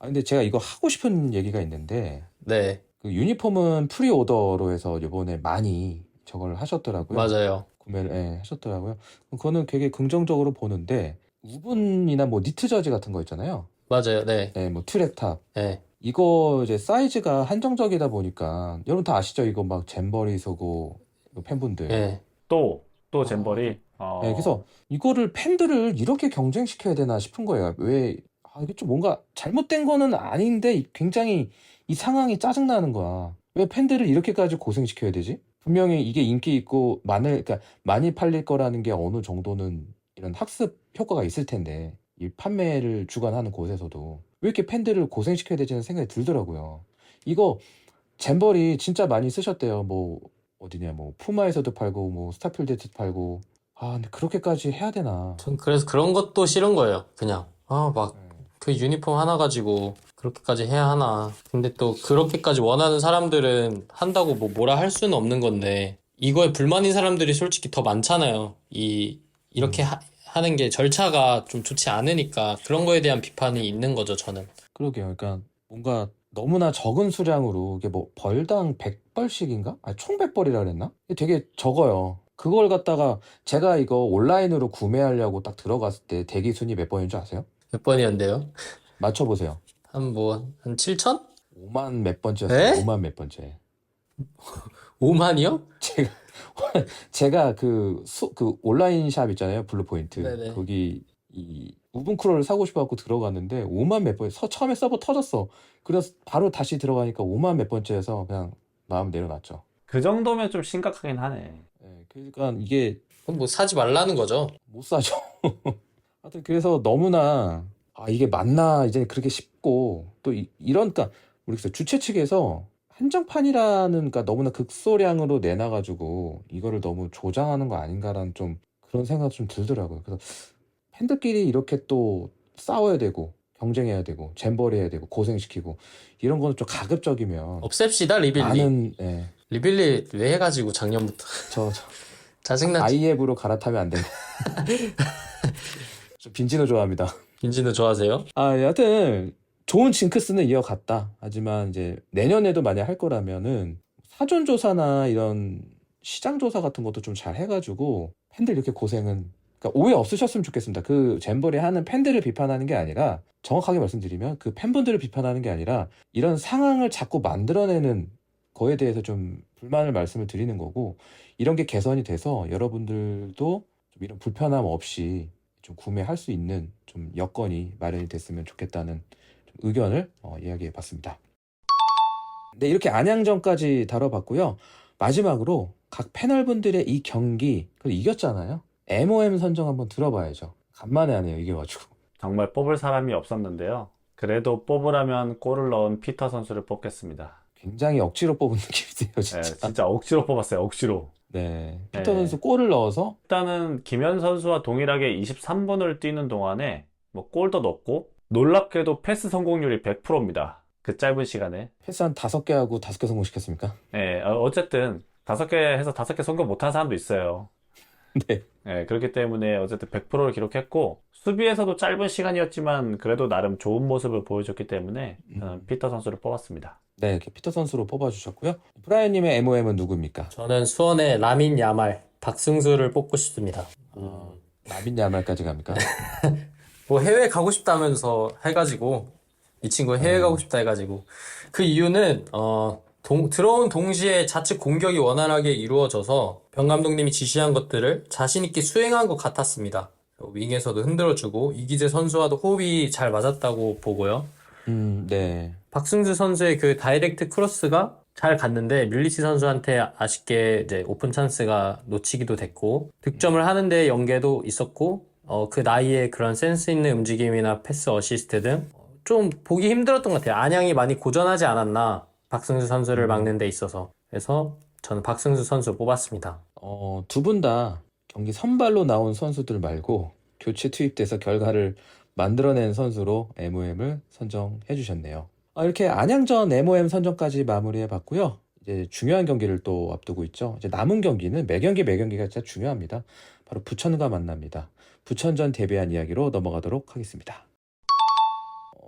근데 제가 이거 하고 싶은 얘기가 있는데 네, 그 유니폼은 프리오더로 해서 이번에 많이 저걸 하셨더라고요. 맞아요. 구매를 하셨더라고요. 그거는 되게 긍정적으로 보는데 우분이나 뭐 니트 저지 같은 거 있잖아요. 맞아요. 네. 네, 뭐 투랩탑 네. 이거 이제 사이즈가 한정적이다 보니까 여러분 다 아시죠? 이거 막 잼버리 서고 팬분들. 네. 또 잼버리. 네, 그래서 이거를 팬들을 이렇게 경쟁시켜야 되나 싶은 거예요. 왜 이게 좀 뭔가 잘못된 거는 아닌데 굉장히 이 상황이 짜증나는 거야. 왜 팬들을 이렇게까지 고생시켜야 되지? 분명히 이게 인기 있고 그러니까 많이 팔릴 거라는 게 어느 정도는 이런 학습 효과가 있을 텐데 이 판매를 주관하는 곳에서도 왜 이렇게 팬들을 고생시켜야 되지는 생각이 들더라고요. 이거 잼버리 진짜 많이 쓰셨대요. 뭐 어디냐 뭐 푸마에서도 팔고 뭐 스타필드에서도 팔고 근데 그렇게까지 해야 되나? 전 그래서 그런 것도 싫은 거예요. 그냥 막 그 유니폼 하나 가지고 그렇게까지 해야 하나. 근데 또 그렇게까지 원하는 사람들은 한다고 뭐라 할 수는 없는 건데 이거에 불만인 사람들이 솔직히 더 많잖아요. 이렇게 하는 게 절차가 좀 좋지 않으니까 그런 거에 대한 비판이 있는 거죠, 저는. 그러게요. 그러니까 뭔가 너무나 적은 수량으로 이게 뭐 벌당 100벌씩인가? 총 100벌이라 그랬나? 되게 적어요. 그걸 갖다가 제가 이거 온라인으로 구매하려고 딱 들어갔을 때 대기 순위 몇 번인 줄 아세요? 몇 번이었는데요? 맞춰보세요. 한 7천? 5만 몇 번째였어요. 에? 5만 몇 번째. 5만이요? 제가 제가 그 온라인 샵 있잖아요. 블루포인트. 네네. 거기 이 무분크롤을 사고 싶어갖고 들어갔는데 5만 몇 번, 처음에 서버 터졌어. 그래서 바로 다시 들어가니까 5만 몇 번째여서 그냥 마음 내려놨죠. 그 정도면 좀 심각하긴 하네. 예, 그러니까 이게 그럼 뭐 사지 말라는 거죠. 못 못 사죠. 하여튼 그래서 너무나 이게 맞나 이제 그렇게 싶고 또 이런 그러니까 모르겠어요. 주최 측에서 한정판이라는 그러니까 너무나 극소량으로 내놔가지고 이거를 너무 조장하는 거 아닌가라는 좀 그런 생각 좀 들더라고요. 그래서 팬들끼리 이렇게 또 싸워야 되고 경쟁해야 되고 잼버리 해야 되고 고생시키고 이런 거는 좀 가급적이면 없앱시다, 리빌리. 많은 리빌리 왜 해가지고 작년부터. 저 짜증나. 아이앱으로 갈아타면 안 되고 저 빈지노 좋아합니다. 빈지는 좋아하세요? 여하튼 좋은 징크스는 이어갔다. 하지만 이제 내년에도 만약 할 거라면은 사전 조사나 이런 시장 조사 같은 것도 좀 잘 해가지고 팬들 이렇게 고생은 그러니까 오해 없으셨으면 좋겠습니다. 그 잼버리 하는 팬들을 비판하는 게 아니라 정확하게 말씀드리면 그 팬분들을 비판하는 게 아니라 이런 상황을 자꾸 만들어내는 거에 대해서 좀 불만을 말씀을 드리는 거고 이런 게 개선이 돼서 여러분들도 좀 이런 불편함 없이 좀 구매할 수 있는 좀 여건이 마련이 됐으면 좋겠다는 좀 의견을 이야기해 봤습니다. 네, 이렇게 안양전까지 다뤄봤고요. 마지막으로 각 패널분들의 이 경기 그걸 이겼잖아요. MOM 선정 한번 들어봐야죠. 간만에 하네요, 이겨가지고. 정말 뽑을 사람이 없었는데요. 그래도 뽑으라면 골을 넣은 피터 선수를 뽑겠습니다. 굉장히 억지로 뽑은 느낌이네요, 네, 진짜. 진짜 억지로 뽑았어요, 억지로. 네, 피터 네. 선수 골을 넣어서 일단은 김현 선수와 동일하게 23분을 뛰는 동안에 뭐 골도 넣고 놀랍게도 패스 성공률이 100%입니다. 그 짧은 시간에. 패스 한 5개 하고 5개 성공시켰습니까? 네, 어쨌든 5개 해서 5개 성공 못한 사람도 있어요. 네. 네, 그렇기 때문에 어쨌든 100%를 기록했고 수비에서도 짧은 시간이었지만 그래도 나름 좋은 모습을 보여줬기 때문에 저는 피터 선수를 뽑았습니다. 네, 이렇게 피터 선수로 뽑아주셨고요. 브라이언님의 MOM은 누구입니까? 저는 수원의 라민 야말, 박승수를 뽑고 싶습니다. 라빈 야말까지 갑니까? 뭐 해외 가고 싶다면서 해가지고 이 친구 해외 가고 싶다 해가지고 그 이유는 들어온 동시에 좌측 공격이 원활하게 이루어져서 병 감독님이 지시한 것들을 자신 있게 수행한 것 같았습니다. 윙에서도 흔들어주고 이기재 선수와도 호흡이 잘 맞았다고 보고요. 네. 박승수 선수의 그 다이렉트 크로스가 잘 갔는데 밀리치 선수한테 아쉽게 이제 오픈 찬스가 놓치기도 됐고 득점을 하는데 연계도 있었고 그 나이에 그런 센스 있는 움직임이나 패스 어시스트 등 좀 보기 힘들었던 것 같아요. 안양이 많이 고전하지 않았나 박승수 선수를 막는 데 있어서. 그래서 저는 박승수 선수 뽑았습니다. 두 분 다 경기 선발로 나온 선수들 말고 교체 투입돼서 결과를 만들어낸 선수로 MOM을 선정해 주셨네요. 이렇게 안양전 MOM 선정까지 마무리해 봤고요. 이제 중요한 경기를 또 앞두고 있죠. 이제 남은 경기는 매 경기가 진짜 중요합니다. 바로 부천과 만납니다. 부천전 대비한 이야기로 넘어가도록 하겠습니다.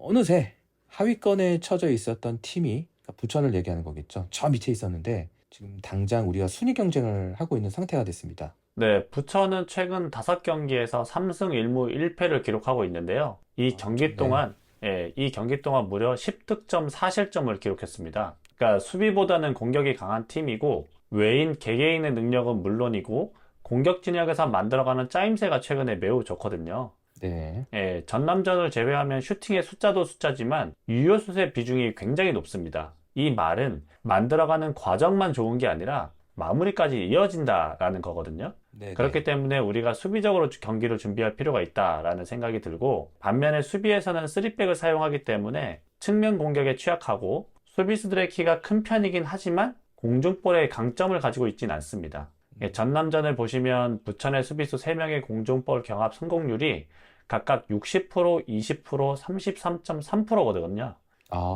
어느새 하위권에 처져 있었던 팀이 부천을 얘기하는 거겠죠. 저 밑에 있었는데 지금 당장 우리가 순위 경쟁을 하고 있는 상태가 됐습니다. 네, 부천은 최근 5경기에서 3승 1무 1패를 기록하고 있는데요. 이 경기 동안 무려 10득점 4실점을 기록했습니다. 그러니까 수비보다는 공격이 강한 팀이고 외인 개개인의 능력은 물론이고 공격 진영에서 만들어가는 짜임새가 최근에 매우 좋거든요. 네. 전남전을 제외하면 슈팅의 숫자도 숫자지만 유효슛의 비중이 굉장히 높습니다. 이 말은 만들어가는 과정만 좋은 게 아니라 마무리까지 이어진다라는 거거든요. 네네. 그렇기 때문에 우리가 수비적으로 경기를 준비할 필요가 있다라는 생각이 들고 반면에 수비에서는 3백을 사용하기 때문에 측면 공격에 취약하고 수비수들의 키가 큰 편이긴 하지만 공중볼의 강점을 가지고 있진 않습니다. 전남전을 보시면 부천의 수비수 3명의 공중볼 경합 성공률이 각각 60%, 20%, 33.3%거든요.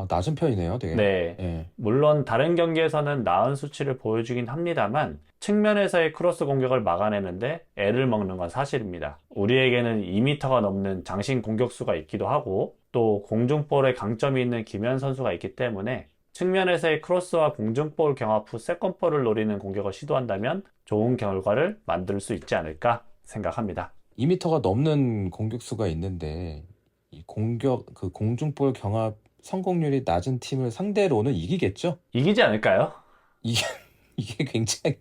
낮은 편이네요, 되게. 네. 예. 물론 다른 경기에서는 나은 수치를 보여주긴 합니다만 측면에서의 크로스 공격을 막아내는데 애를 먹는 건 사실입니다. 우리에게는 2m가 넘는 장신 공격수가 있기도 하고 또 공중볼에 강점이 있는 김현 선수가 있기 때문에 측면에서의 크로스와 공중볼 경합 후 세컨볼을 노리는 공격을 시도한다면 좋은 결과를 만들 수 있지 않을까 생각합니다. 2m가 넘는 공격수가 있는데 이 공중볼 경합 성공률이 낮은 팀을 상대로는 이기겠죠? 이기지 않을까요? 이게 굉장히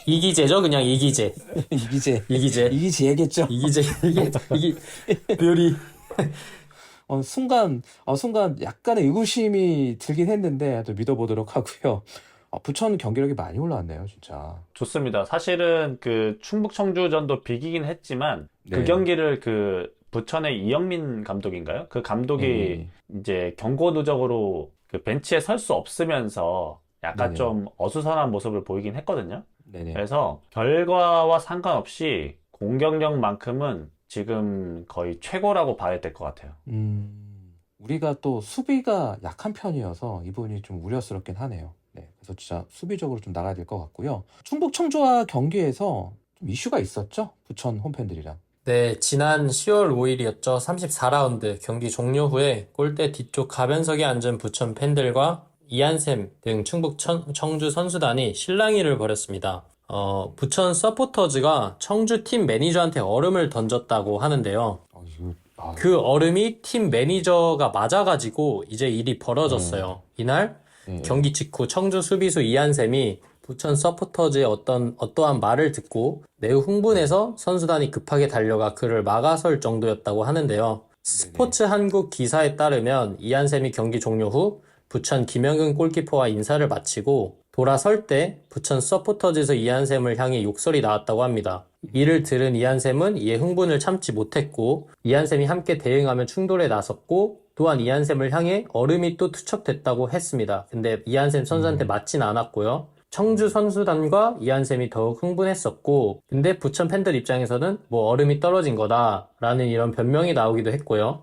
이기재죠, 그냥 이기재. 이기재 이기재. 이기재겠죠. 이기재. 별이. 순간 약간의 의구심이 들긴 했는데 또 믿어보도록 하고요. 부천 경기력이 많이 올라왔네요, 진짜. 좋습니다. 사실은 그 충북 청주전도 비기긴 했지만 그 네. 경기를 그 부천의 이영민 감독인가요? 그 감독이 네. 이제 경고 누적으로 그 벤치에 설 수 없으면서 약간 네네. 좀 어수선한 모습을 보이긴 했거든요. 네네. 그래서 결과와 상관없이 공격력만큼은 지금 거의 최고라고 봐야 될 것 같아요. 우리가 또 수비가 약한 편이어서 이 부분이 좀 우려스럽긴 하네요. 네, 그래서 진짜 수비적으로 좀 나가야 될 것 같고요. 충북 청주와 경기에서 좀 이슈가 있었죠? 부천 홈팬들이랑. 네, 지난 10월 5일이었죠. 34라운드 경기 종료 후에 골대 뒤쪽 가변석에 앉은 부천 팬들과 이한샘 등 충북 청주 선수단이 실랑이를 벌였습니다. 부천 서포터즈가 청주 팀 매니저한테 얼음을 던졌다고 하는데요. 그 얼음이 팀 매니저가 맞아가지고 이제 일이 벌어졌어요. 이날 네. 경기 직후 청주 수비수 이한샘이 부천 서포터즈의 어떠한 말을 듣고 매우 흥분해서 선수단이 급하게 달려가 그를 막아설 정도였다고 하는데요. 스포츠 한국 기사에 따르면 이한샘이 경기 종료 후 부천 김영근 골키퍼와 인사를 마치고 돌아설 때 부천 서포터즈에서 이한샘을 향해 욕설이 나왔다고 합니다. 이를 들은 이한샘은 이에 흥분을 참지 못했고 이한샘이 함께 대응하며 충돌에 나섰고 또한 이한샘을 향해 얼음이 또 투척됐다고 했습니다. 근데 이한샘 선수한테 맞진 않았고요. 청주 선수단과 이한샘이 더욱 흥분했었고 근데 부천 팬들 입장에서는 뭐 얼음이 떨어진 거다라는 이런 변명이 나오기도 했고요.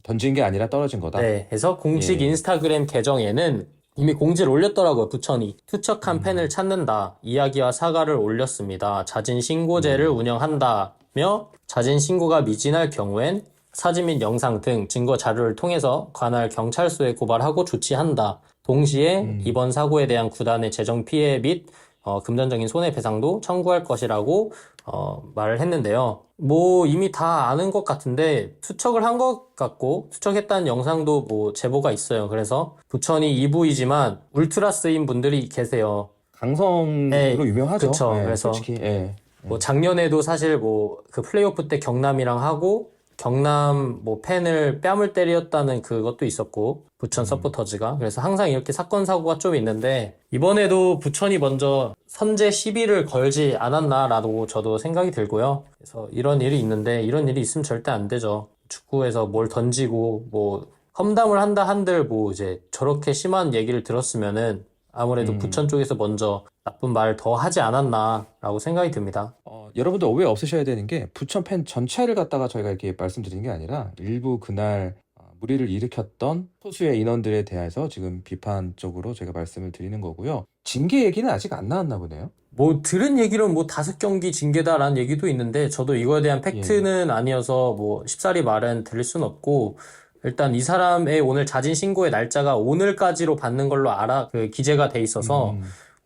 던진 게 아니라 떨어진 거다. 네, 해서 공식 예. 인스타그램 계정에는 이미 공지를 올렸더라고요. 부천이 투척한 팬을 찾는다 이야기와 사과를 올렸습니다. 자진 신고제를 운영한다며 자진 신고가 미진할 경우엔 사진 및 영상 등 증거 자료를 통해서 관할 경찰서에 고발하고 조치한다. 동시에 이번 사고에 대한 구단의 재정 피해 및 금전적인 손해배상도 청구할 것이라고 말을 했는데요. 뭐 이미 다 아는 것 같은데 투척을 한 것 같고 투척했다는 영상도 뭐 제보가 있어요. 그래서 부천이 2부이지만 울트라스인 분들이 계세요. 강성으로 네, 유명하죠. 그쵸. 네, 그래서 솔직히. 예. 뭐 작년에도 사실 뭐 그 플레이오프 때 경남이랑 하고 경남 뭐 팬을 뺨을 때렸다는 그것도 있었고 부천 서포터즈가 그래서 항상 이렇게 사건 사고가 좀 있는데 이번에도 부천이 먼저 선제 시비를 걸지 않았나라고 저도 생각이 들고요. 그래서 이런 일이 있는데 이런 일이 있으면 절대 안 되죠. 축구에서 뭘 던지고 뭐 험담을 한다 한들 뭐 이제 저렇게 심한 얘기를 들었으면은 아무래도 부천 쪽에서 먼저 나쁜 말을 더 하지 않았나라고 생각이 듭니다. 여러분들 오해 없으셔야 되는 게 부천 팬 전체를 갖다가 저희가 이렇게 말씀드리는 게 아니라 일부 그날 무리를 일으켰던 소수의 인원들에 대해서 지금 비판적으로 제가 말씀을 드리는 거고요. 징계 얘기는 아직 안 나왔나 보네요. 뭐 들은 얘기로는 뭐 5경기 징계다라는 얘기도 있는데 저도 이거에 대한 팩트는 아니어서 뭐 쉽사리 말은 드릴 순 없고 일단 이 사람의 오늘 자진 신고의 날짜가 오늘까지로 받는 걸로 그 기재가 돼 있어서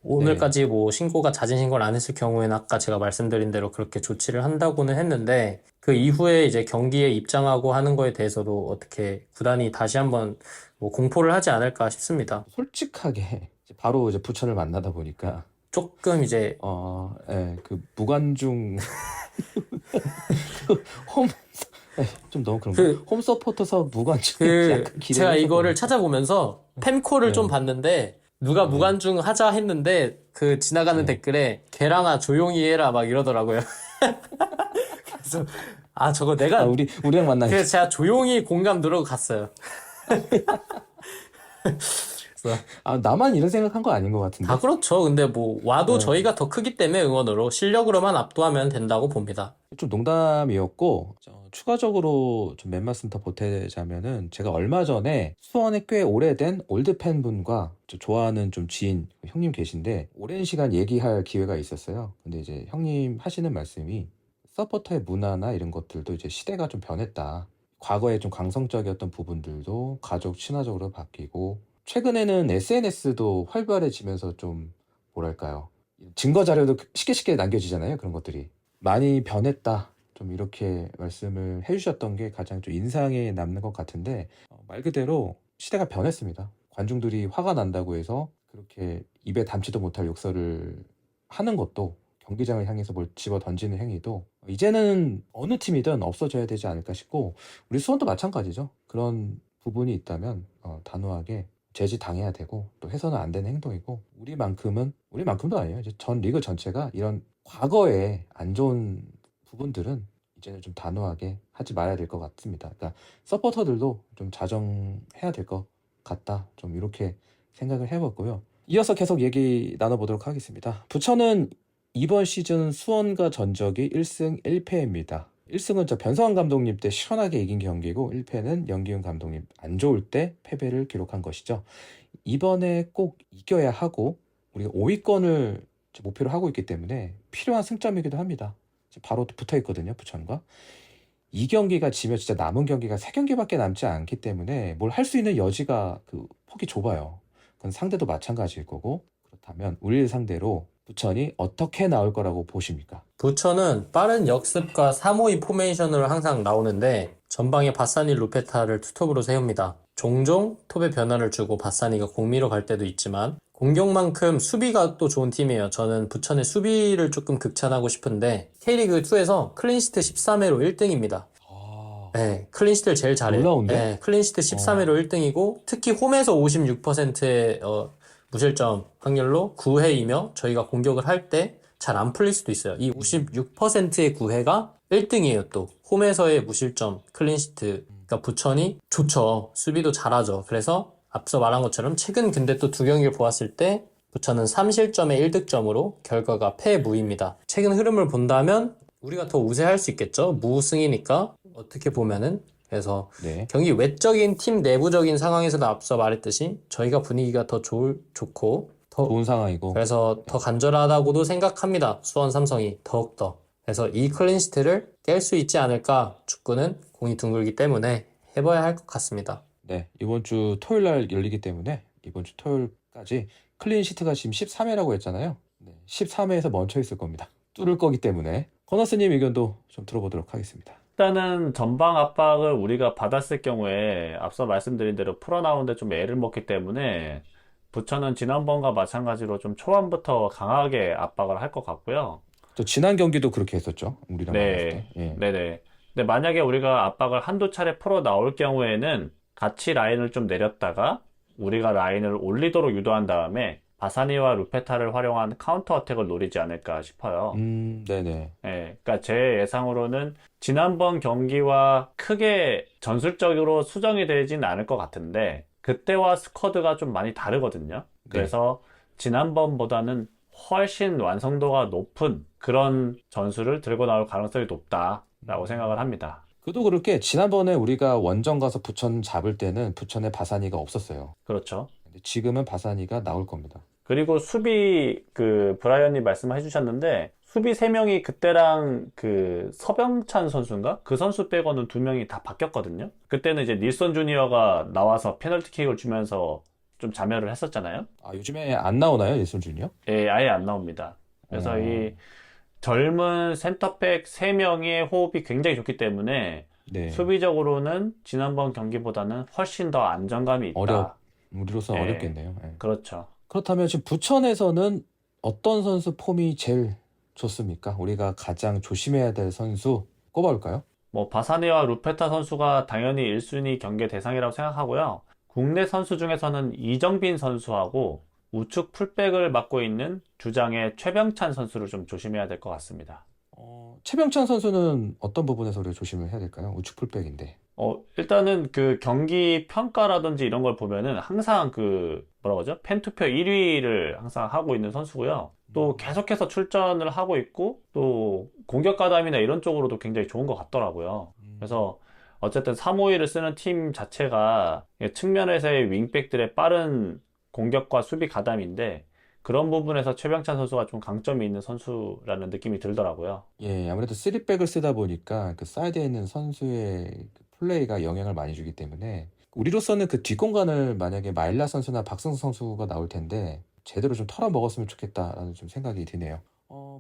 오늘까지 뭐 신고가 자진 신고를 안 했을 경우에는 아까 제가 말씀드린 대로 그렇게 조치를 한다고는 했는데 그 이후에 이제 경기에 입장하고 하는 거에 대해서도 어떻게 구단이 다시 한번 뭐 공포를 하지 않을까 싶습니다. 솔직하게 바로 이제 부천을 만나다 보니까 조금 이제 그 무관중 홈 좀 너무 그런가? 홈 서포터서 무관중 약간 제가 이거를 찾아보면서 팬콜을 좀 봤는데 누가 무관중 하자 했는데 그 지나가는 댓글에 개랑아 조용히 해라 막 이러더라고요. 그래서 저거 내가 우리랑 만나니까 그래서 제가 조용히 공감 누르고 갔어요. 그래서 나만 이런 생각한 거 아닌 것 같은데. 다 그렇죠. 근데 뭐 와도 저희가 더 크기 때문에 응원으로 실력으로만 압도하면 된다고 봅니다. 좀 농담이었고 추가적으로 좀 몇 말씀 더 보태자면은 제가 얼마 전에 수원에 꽤 오래된 올드 팬분과 좋아하는 좀 지인 형님 계신데 오랜 시간 얘기할 기회가 있었어요. 근데 이제 형님 하시는 말씀이 서포터의 문화나 이런 것들도 이제 시대가 좀 변했다. 과거에 좀 강성적이었던 부분들도 가족 친화적으로 바뀌고 최근에는 SNS도 활발해지면서 좀 뭐랄까요 증거 자료도 쉽게 남겨지잖아요. 그런 것들이 많이 변했다. 좀 이렇게 말씀을 해주셨던 게 가장 좀 인상에 남는 것 같은데 말 그대로 시대가 변했습니다. 관중들이 화가 난다고 해서 그렇게 입에 담지도 못할 욕설을 하는 것도, 경기장을 향해서 뭘 집어 던지는 행위도 이제는 어느 팀이든 없어져야 되지 않을까 싶고, 우리 수원도 마찬가지죠. 그런 부분이 있다면 단호하게 제지당해야 되고, 또 해서는 안 되는 행동이고, 우리만큼도 아니에요. 이제 전 리그 전체가 이런 과거에 안 좋은 부분들은 이제는 좀 단호하게 하지 말아야 될 것 같습니다. 그러니까 서포터들도 좀 자정해야 될 것 같다, 좀 이렇게 생각을 해봤고요. 이어서 계속 얘기 나눠보도록 하겠습니다. 부천은 이번 시즌 수원과 전적이 1승 1패입니다. 1승은 저 변성환 감독님 때 시원하게 이긴 경기고, 1패는 연기훈 감독님 안 좋을 때 패배를 기록한 것이죠. 이번에 꼭 이겨야 하고, 우리가 5위권을 목표로 하고 있기 때문에 필요한 승점이기도 합니다. 바로 붙어 있거든요, 부천과. 이 경기가 지면 진짜 남은 경기가 3경기밖에 남지 않기 때문에 뭘 할 수 있는 여지가 폭이 좁아요. 그건 상대도 마찬가지일 거고. 그렇다면 우리를 상대로 부천이 어떻게 나올 거라고 보십니까? 부천은 빠른 역습과 3-5-2 포메이션으로 항상 나오는데 전방에 바사니 루페타를 투톱으로 세웁니다. 종종 톱에 변화를 주고 바사니가 공미로 갈 때도 있지만 공격만큼 수비가 또 좋은 팀이에요. 저는 부천의 수비를 조금 극찬하고 싶은데 K리그2에서 클린시트 13회로 1등입니다. 네, 클린시트를 제일 잘해요. 놀라운데? 네, 클린시트 13회로 1등이고 특히 홈에서 56%의 무실점 확률로 9회이며 저희가 공격을 할 때 잘 안 풀릴 수도 있어요. 이 56%의 9회가 1등이에요. 또 홈에서의 무실점 클린시트. 그러니까 부천이 좋죠. 수비도 잘하죠. 그래서 앞서 말한 것처럼 최근 근데 또 두 경기를 보았을 때 부천은 3실점에 1득점으로 결과가 패무입니다. 최근 흐름을 본다면 우리가 더 우세할 수 있겠죠. 무승이니까 어떻게 보면은. 그래서 네. 경기 외적인 팀 내부적인 상황에서도 앞서 말했듯이 저희가 분위기가 더 좋고 더 좋은 상황이고. 그래서 더 간절하다고도 생각합니다. 수원 삼성이 더욱더. 그래서 이 클린시트를 깰 수 있지 않을까. 축구는 공이 둥글기 때문에 해봐야 할 것 같습니다. 네, 이번 주 토요일 날 열리기 때문에 이번 주 토요일까지 클린시트가 지금 13회라고 했잖아요. 네, 13회에서 멈춰 있을 겁니다. 뚫을 거기 때문에. 커너스님 의견도 좀 들어보도록 하겠습니다. 일단은 전방 압박을 우리가 받았을 경우에 앞서 말씀드린 대로 풀어나오는데 좀 애를 먹기 때문에 부천은 지난번과 마찬가지로 좀 초반부터 강하게 압박을 할 것 같고요. 또 지난 경기도 그렇게 했었죠. 우리랑 만났을 네, 때. 예. 네네. 근데 만약에 우리가 압박을 한두 차례 풀어 나올 경우에는 같이 라인을 좀 내렸다가 우리가 라인을 올리도록 유도한 다음에 바사니와 루페타를 활용한 카운터 어택을 노리지 않을까 싶어요. 네네. 예, 그러니까 제 예상으로는 지난번 경기와 크게 전술적으로 수정이 되진 않을 것 같은데 그때와 스쿼드가 좀 많이 다르거든요. 그래서 지난번보다는 훨씬 완성도가 높은 그런 전술을 들고 나올 가능성이 높다라고 생각을 합니다. 그도 그렇게 지난번에 우리가 원정 가서 부천 잡을 때는 부천에 바사니가 없었어요. 그렇죠. 근데 지금은 바사니가 나올 겁니다. 그리고 수비 브라이언이 말씀해 주셨는데 수비 3명이 그때랑 서병찬 선수인가? 그 선수 빼고는 2명이 다 바뀌었거든요. 그때는 이제 닐슨 주니어가 나와서 페널티킥을 주면서 좀 자멸을 했었잖아요. 아, 요즘에 안 나오나요, 예순 주니어? 예, 아예 안 나옵니다. 그래서 이 젊은 센터백 3명의 호흡이 굉장히 좋기 때문에 네. 수비적으로는 지난번 경기보다는 훨씬 더 안정감이 있다. 우리로서는 예. 어렵겠네요. 예. 그렇죠. 그렇다면 지금 부천에서는 어떤 선수 폼이 제일 좋습니까? 우리가 가장 조심해야 될 선수 꼽아볼까요? 바사니와 루페타 선수가 당연히 1순위 경계 대상이라고 생각하고요. 국내 선수 중에서는 이정빈 선수하고 우측 풀백을 맡고 있는 주장의 최병찬 선수를 좀 조심해야 될 것 같습니다. 최병찬 선수는 어떤 부분에서 우리가 조심을 해야 될까요? 우측 풀백인데. 일단은 경기 평가라든지 이런 걸 보면은 항상 뭐라고 하죠? 팬투표 1위를 항상 하고 있는 선수고요. 또 계속해서 출전을 하고 있고 또 공격 가담이나 이런 쪽으로도 굉장히 좋은 것 같더라고요. 그래서 어쨌든 3-5-1을 쓰는 팀 자체가 측면에서의 윙백들의 빠른 공격과 수비 가담인데 그런 부분에서 최병찬 선수가 좀 강점이 있는 선수라는 느낌이 들더라고요. 예, 아무래도 3백을 쓰다 보니까 그 사이드에 있는 선수의 플레이가 영향을 많이 주기 때문에 우리로서는 그 뒷공간을 만약에 마일라 선수나 박승수 선수가 나올 텐데 제대로 좀 털어먹었으면 좋겠다라는 좀 생각이 드네요.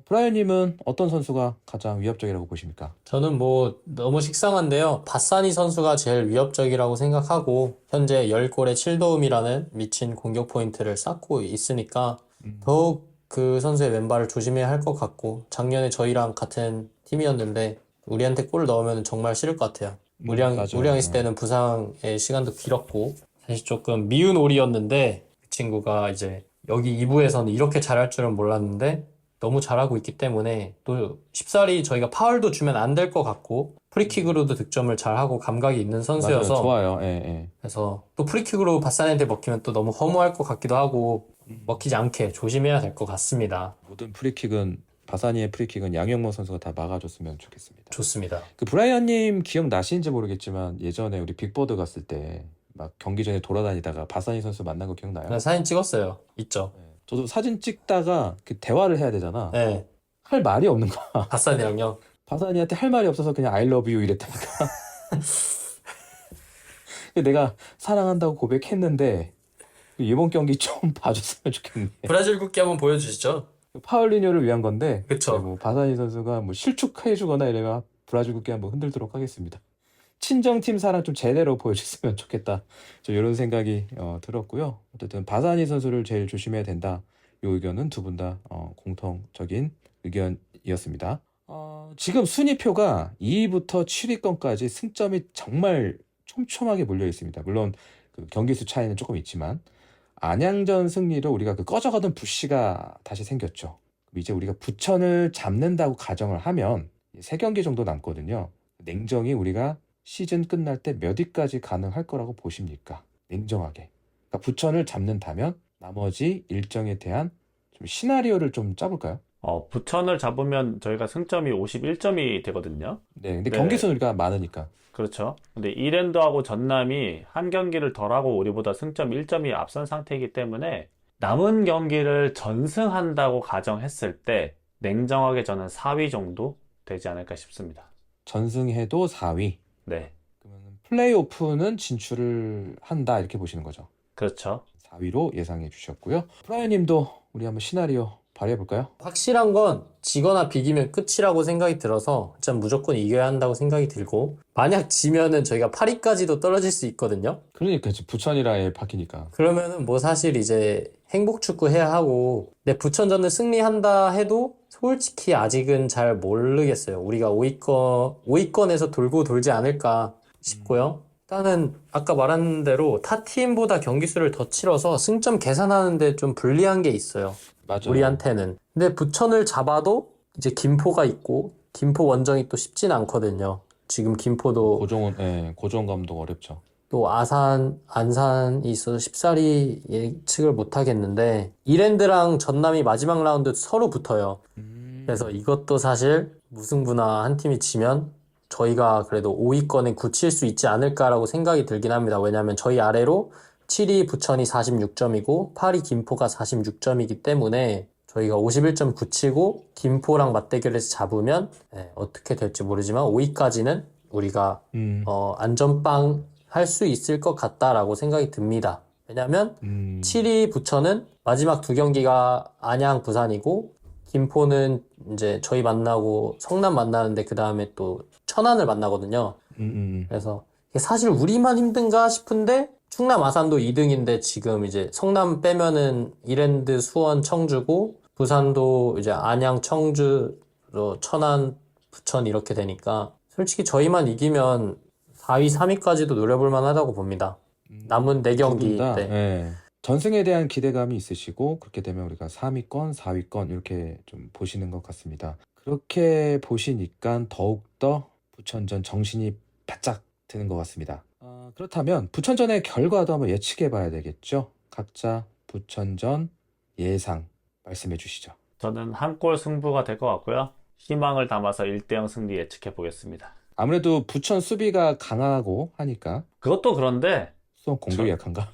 브라이언님은 어떤 선수가 가장 위협적이라고 보십니까? 저는 뭐 너무 식상한데요. 바사니 선수가 제일 위협적이라고 생각하고 현재 10골에 7도움이라는 미친 공격 포인트를 쌓고 있으니까 더욱 그 선수의 왼발을 조심해야 할 것 같고 작년에 저희랑 같은 팀이었는데 우리한테 골 넣으면 정말 싫을 것 같아요. 우리랑 맞아요. 있을 때는 부상의 시간도 길었고 사실 조금 미운 올이었는데 그 친구가 이제 여기 2부에서는 이렇게 잘할 줄은 몰랐는데 너무 잘하고 있기 때문에 또 쉽사리 저희가 파울도 주면 안 될 것 같고 프리킥으로도 득점을 잘하고 감각이 있는 맞아요. 선수여서 좋아요. 예, 예. 그래서 또 프리킥으로 바사니한테 먹히면 또 너무 허무할 것 같기도 하고 먹히지 않게 조심해야 될 것 같습니다. 모든 프리킥은 바사니의 프리킥은 양영모 선수가 다 막아줬으면 좋겠습니다. 좋습니다. 그 브라이언님 기억나시는지 모르겠지만 예전에 우리 빅보드 갔을 때 막 경기 전에 돌아다니다가 바사니 선수 만난 거 기억나요? 그냥 사진 찍었어요. 있죠. 네. 저도 사진 찍다가 그 대화를 해야 되잖아. 네. 할 말이 없는 거야. 바사니랑요. 바사니한테 할 말이 없어서 그냥 I love you 이랬다니까. 내가 사랑한다고 고백했는데 이번 경기 좀 봐줬으면 좋겠네. 브라질 국기 한번 보여주시죠. 파울리뉴를 위한 건데 그쵸. 뭐 바사니 선수가 뭐 실축해주거나 이러면 브라질 국기 한번 흔들도록 하겠습니다. 친정팀 사랑 좀 제대로 보여줬으면 좋겠다. 저 이런 생각이 들었고요. 어쨌든 바사니 선수를 제일 조심해야 된다. 이 의견은 두 분 다 공통적인 의견이었습니다. 지금 순위표가 2위부터 7위권까지 승점이 정말 촘촘하게 몰려 있습니다. 물론 그 경기 수 차이는 조금 있지만 안양전 승리로 우리가 그 꺼져가던 부시가 다시 생겼죠. 이제 우리가 부천을 잡는다고 가정을 하면 3경기 정도 남거든요. 냉정히 우리가 시즌 끝날 때 몇 위까지 가능할 거라고 보십니까? 냉정하게. 그러니까 부천을 잡는다면 나머지 일정에 대한 좀 시나리오를 좀 짜볼까요? 부천을 잡으면 저희가 승점이 51점이 되거든요. 네, 근데 네. 경기 수는 우리가 많으니까. 그렇죠. 근데 이랜드하고 전남이 한 경기를 덜하고 우리보다 승점 1점이 앞선 상태이기 때문에 남은 경기를 전승한다고 가정했을 때 냉정하게 저는 4위 정도 되지 않을까 싶습니다. 전승해도 4위. 네, 그러면 플레이오프는 진출을 한다 이렇게 보시는 거죠. 그렇죠. 4위로 예상해 주셨고요. 프라이님도 우리 한번 시나리오 발휘해 볼까요? 확실한 건 지거나 비기면 끝이라고 생각이 들어서 진짜 무조건 이겨야 한다고 생각이 들고 만약 지면은 저희가 8위까지도 떨어질 수 있거든요. 그러니까 지금 부천이라에 바뀌니까. 그러면은 뭐 사실 이제 행복 축구 해야 하고 내 부천전을 승리한다 해도 솔직히 아직은 잘 모르겠어요. 우리가 5위권에서 돌고 돌지 않을까 싶고요. 일단은 아까 말한 대로 타 팀보다 경기 수를 더 치러서 승점 계산하는데 좀 불리한 게 있어요. 맞아요. 우리한테는. 근데 부천을 잡아도 이제 김포가 있고 김포 원정이 또 쉽진 않거든요. 지금 김포도 고종원 감독 어렵죠. 또 안산이 있어서 쉽사리 예측을 못 하겠는데 이랜드랑 전남이 마지막 라운드 서로 붙어요. 그래서 이것도 사실 무승부나 한 팀이 지면 저희가 그래도 5위권에 굳힐 수 있지 않을까라고 생각이 들긴 합니다. 왜냐하면 저희 아래로 7위 부천이 46점이고 8위 김포가 46점이기 때문에 저희가 51점 굳히고 김포랑 맞대결해서 잡으면 어떻게 될지 모르지만 5위까지는 우리가 안전빵 할 수 있을 것 같다라고 생각이 듭니다. 왜냐하면 7위 부천은 마지막 2경기가 안양 부산이고 김포는 이제 저희 만나고 성남 만나는데 그 다음에 또 천안을 만나거든요. 그래서 사실 우리만 힘든가 싶은데 충남 아산도 2등인데 지금 이제 성남 빼면은 이랜드 수원 청주고 부산도 이제 안양 청주 천안 부천 이렇게 되니까 솔직히 저희만 이기면 4위 3위까지도 노려볼 만하다고 봅니다. 남은 4경기 때. 네. 전승에 대한 기대감이 있으시고 그렇게 되면 우리가 3위권, 4위권 이렇게 좀 보시는 것 같습니다. 그렇게 보시니까 더욱더 부천전 정신이 바짝 드는 것 같습니다. 그렇다면 부천전의 결과도 한번 예측해 봐야 되겠죠. 각자 부천전 예상 말씀해 주시죠. 저는 한 골 승부가 될 것 같고요. 희망을 담아서 1대0 승리 예측해 보겠습니다. 아무래도 부천 수비가 강하고 하니까 그것도 그런데 수원 공격이 약한가?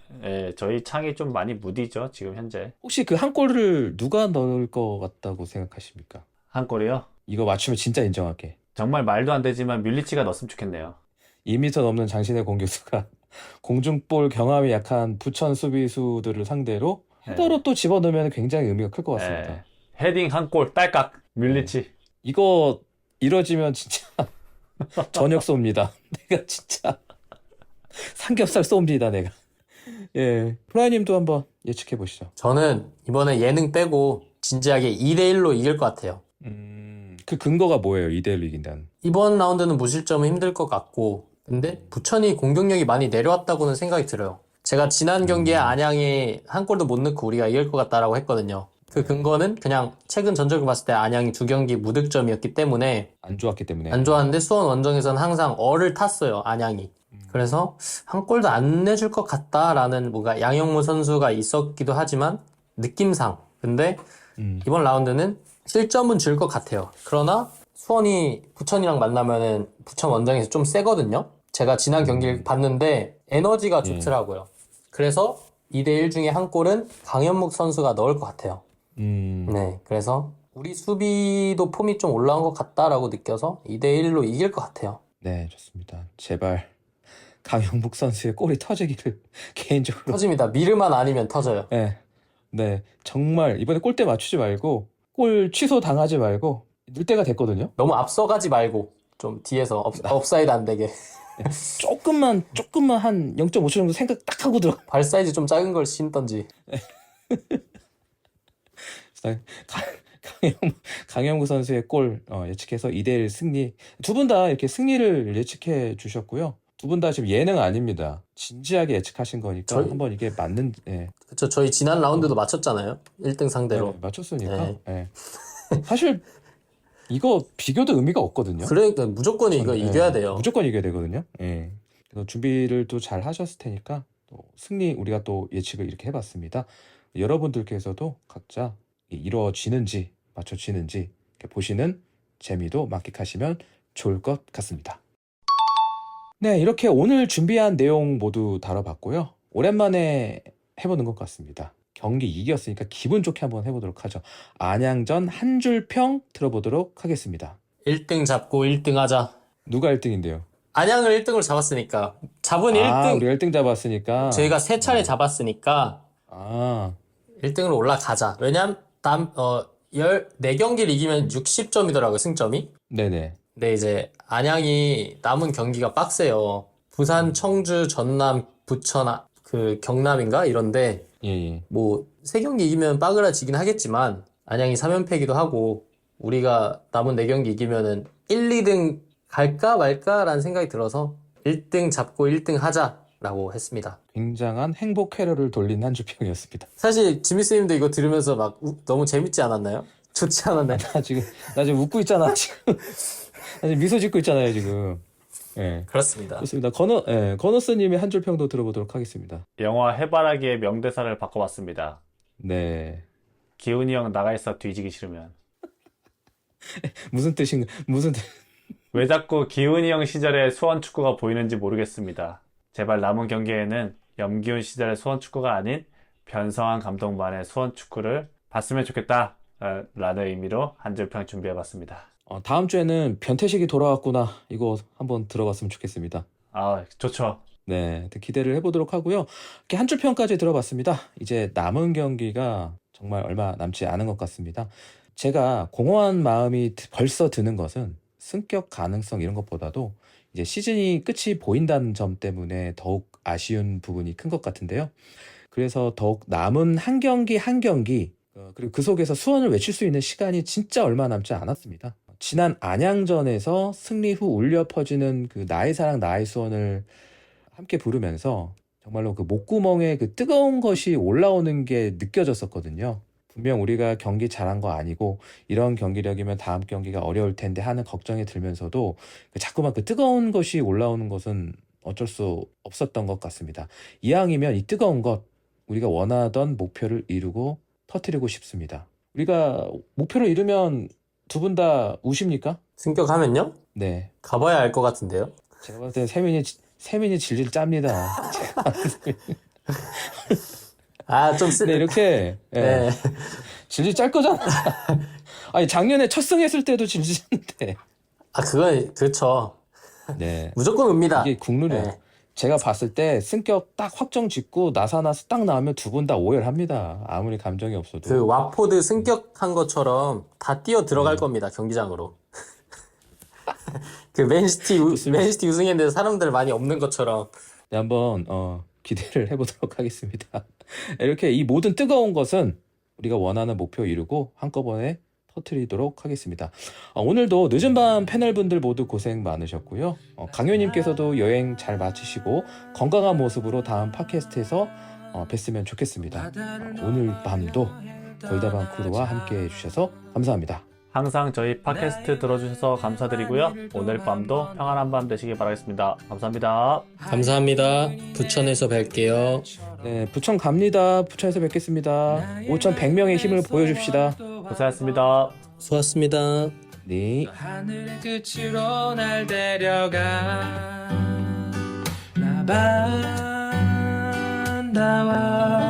저희 창이 좀 많이 무디죠, 지금 현재. 혹시 그 한 골을 누가 넣을 것 같다고 생각하십니까? 한 골이요? 이거 맞추면 진짜 인정할게. 정말 말도 안 되지만 뮬리치가 넣었으면 좋겠네요. 2m 넘는 장신의 공격수가 공중볼 경험이 약한 부천 수비수들을 상대로 헤더로 또 집어넣으면 굉장히 의미가 클 것 같습니다. 헤딩 한 골 딸깍 밀리치. 이거 이뤄지면 진짜 저녁 쏩니다. 내가 진짜 삼겹살 쏩니다, 내가. 예, 프라이님도 한번 예측해 보시죠. 저는 이번에 예능 빼고 진지하게 2대1로 이길 것 같아요. 그 근거가 뭐예요? 2대1로 이긴다는. 이번 라운드는 무실점은 힘들 것 같고, 근데 부천이 공격력이 많이 내려왔다고는 생각이 들어요. 제가 지난 경기에 안양이 한 골도 못 넣고 우리가 이길 것 같다라고 했거든요. 그 근거는 그냥 최근 전적을 봤을 때 안양이 2경기 무득점이었기 때문에 안 좋았기 때문에. 안 좋았는데 수원 원정에서는 항상 얼을 탔어요, 안양이. 그래서 한 골도 안 내줄 것 같다라는 뭔가 양영모 선수가 있었기도 하지만 느낌상. 근데 이번 라운드는 실점은 줄 것 같아요. 그러나 수원이 부천이랑 만나면은 부천 원정에서 좀 세거든요. 제가 지난 경기를 봤는데 에너지가 좋더라고요. 그래서 2대1 중에 한 골은 강현묵 선수가 넣을 것 같아요. 네, 그래서 우리 수비도 폼이 좀 올라온 것 같다라고 느껴서 2대1로 이길 것 같아요. 네, 좋습니다. 제발 강영묵 선수의 골이 터지기를 개인적으로. 터집니다. 미르만 아니면 터져요. 네, 네, 정말 이번에 골대 맞추지 말고 골 취소 당하지 말고 넣을 때가 됐거든요. 너무 앞서가지 말고 좀 뒤에서 업사이드 안 되게 조금만 한 0.5초 정도 생각 딱 하고 들어. 발 사이즈 좀 작은 걸 신던지. 강영구 선수의 골 예측해서 2대1 승리. 두 분 다 이렇게 승리를 예측해 주셨고요. 두 분 다 지금 예능 아닙니다. 진지하게 예측하신 거니까 한번 이게 맞는. 예. 그쵸, 저희 지난 라운드도 맞췄잖아요. 1등 상대로. 네, 맞췄으니까. 네. 예. 사실 이거 비교도 의미가 없거든요. 그러니까 무조건 이거 예, 이겨야 돼요. 무조건 이겨야 되거든요. 예. 그래서 준비를 또 잘 하셨을 테니까 또 승리 우리가 또 예측을 이렇게 해봤습니다. 여러분들께서도 각자 이루어지는지 맞춰지는지 이렇게 보시는 재미도 만끽하시면 좋을 것 같습니다. 네, 이렇게 오늘 준비한 내용 모두 다뤄봤고요. 오랜만에 해보는 것 같습니다. 경기 이겼으니까 기분 좋게 한번 해보도록 하죠. 안양전 한 줄 평 들어보도록 하겠습니다. 1등 잡고 1등 하자. 누가 1등인데요? 안양을 1등으로 잡았으니까. 잡은 1등. 우리가 1등 잡았으니까. 저희가 3차례 잡았으니까 아, 1등으로 올라가자. 왜냐면 14경기를 이기면 60점이더라고요, 승점이. 네네. 근데 이제 안양이 남은 경기가 빡세요. 부산, 청주, 전남, 부천, 그 경남인가? 이런데 예. 뭐 3경기 이기면 빠그라지긴 하겠지만 안양이 3연패기도 하고 우리가 남은 4경기 이기면은 1, 2등 갈까 말까라는 생각이 들어서 1등 잡고 1등 하자라고 했습니다. 굉장한 행복 회로를 돌린 한 줄 평이었습니다. 사실 지미스님도 이거 들으면서 막 너무 재밌지 않았나요? 좋지 않았나요? 나 지금 웃고 있잖아, 지금. 나 지금 미소 짓고 있잖아요, 지금. 예. 그렇습니다. 좋습니다. 건우스님의 한 줄 평도 들어보도록 하겠습니다. 영화 해바라기의 명대사를 바꿔봤습니다. 네. 기훈이 형 나가 있어 뒤지기 싫으면. 무슨 뜻인가? 왜 자꾸 기훈이 형 시절의 수원 축구가 보이는지 모르겠습니다. 제발 남은 경기에는 염기훈 시절의 수원 축구가 아닌 변성한 감독만의 수원 축구를 봤으면 좋겠다 라는 의미로 한 줄 평 준비해봤습니다. 다음 주에는 변태식이 돌아왔구나. 이거 한번 들어봤으면 좋겠습니다. 아, 좋죠. 네, 기대를 해보도록 하고요. 이렇게 한 줄 평까지 들어봤습니다. 이제 남은 경기가 정말 얼마 남지 않은 것 같습니다. 제가 공허한 마음이 벌써 드는 것은 승격 가능성 이런 것보다도 이제 시즌이 끝이 보인다는 점 때문에 더욱 아쉬운 부분이 큰 것 같은데요. 그래서 더욱 남은 한 경기 한 경기 그리고 그 속에서 수원을 외칠 수 있는 시간이 진짜 얼마 남지 않았습니다. 지난 안양전에서 승리 후 울려 퍼지는 그 나의 사랑 나의 수원을 함께 부르면서 정말로 그 목구멍에 그 뜨거운 것이 올라오는 게 느껴졌었거든요. 분명 우리가 경기 잘한 거 아니고 이런 경기력이면 다음 경기가 어려울 텐데 하는 걱정이 들면서도 자꾸만 그 뜨거운 것이 올라오는 것은 어쩔 수 없었던 것 같습니다. 이왕이면 이 뜨거운 것 우리가 원하던 목표를 이루고 터뜨리고 싶습니다. 우리가 목표를 이루면 두 분 다 우십니까? 승격하면요? 네. 가봐야 알 것 같은데요? 제가 봤을 때 세민이 질질 짭니다. 네, 이렇게 네. 질질 짤 거잖아. 아니 작년에 첫 승했을 때도 질질 짰는데. 그건 그렇죠. 네. 무조건 옵니다. 이게 국룰이에요. 네. 제가 봤을 때 승격 딱 확정 짓고 나사나스 딱 나오면 두 분 다 오열합니다. 아무리 감정이 없어도. 그 왓포드 승격한 것처럼 다 뛰어 들어갈 겁니다, 경기장으로. 그 맨시티 우승했는데 사람들 많이 없는 것처럼. 네, 한번 기대를 해보도록 하겠습니다. 이렇게 이 모든 뜨거운 것은 우리가 원하는 목표 이루고 한꺼번에 터트리도록 하겠습니다. 오늘도 늦은 밤 패널분들 모두 고생 많으셨고요. 강요님께서도 여행 잘 마치시고 건강한 모습으로 다음 팟캐스트에서 뵀으면 좋겠습니다. 오늘 밤도 골다방 크루와 함께 해주셔서 감사합니다. 항상 저희 팟캐스트 들어주셔서 감사드리고요. 오늘 밤도 평안한 밤 되시길 바라겠습니다. 감사합니다. 감사합니다. 부천에서 뵐게요. 네, 부천 갑니다. 부천에서 뵙겠습니다. 5,100명의 힘을 보여줍시다. 고생하셨습니다. 수고하셨습니다. 네. 하늘의 끝으로 날 데려가 나반다와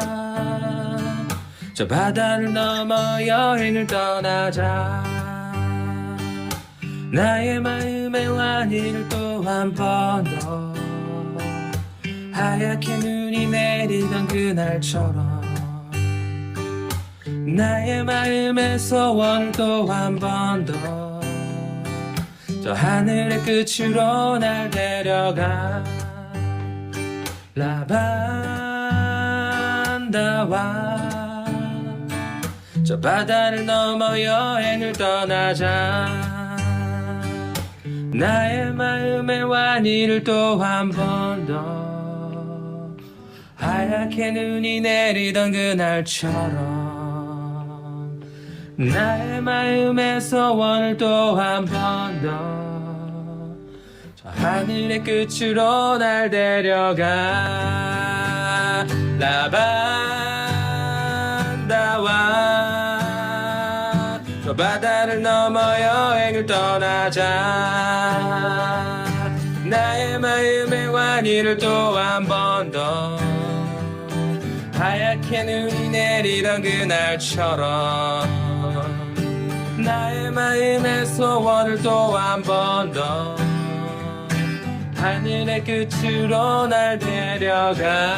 저 바다를 넘어 여행을 떠나자 나의 마음의 완이를 또 한 번 더 하얗게 눈이 내리던 그날처럼 나의 마음의 소원을 또 한 번 더 저 하늘의 끝으로 날 데려가 라반다와 저 바다를 넘어 여행을 떠나자 나의 마음의 완이를 또 한 번 더 하얗게 눈이 내리던 그날처럼 나의 마음의 소원을 또 한 번 더 저 하늘의 끝으로 날 데려가 라반다와 저 바다를 넘어 여행을 떠나자 나의 마음의 완이를 또 한 번 더 하얗게 눈이 내리던 그날처럼 나의 마음의 소원을 또 한 번 더 하늘의 끝으로 날 데려가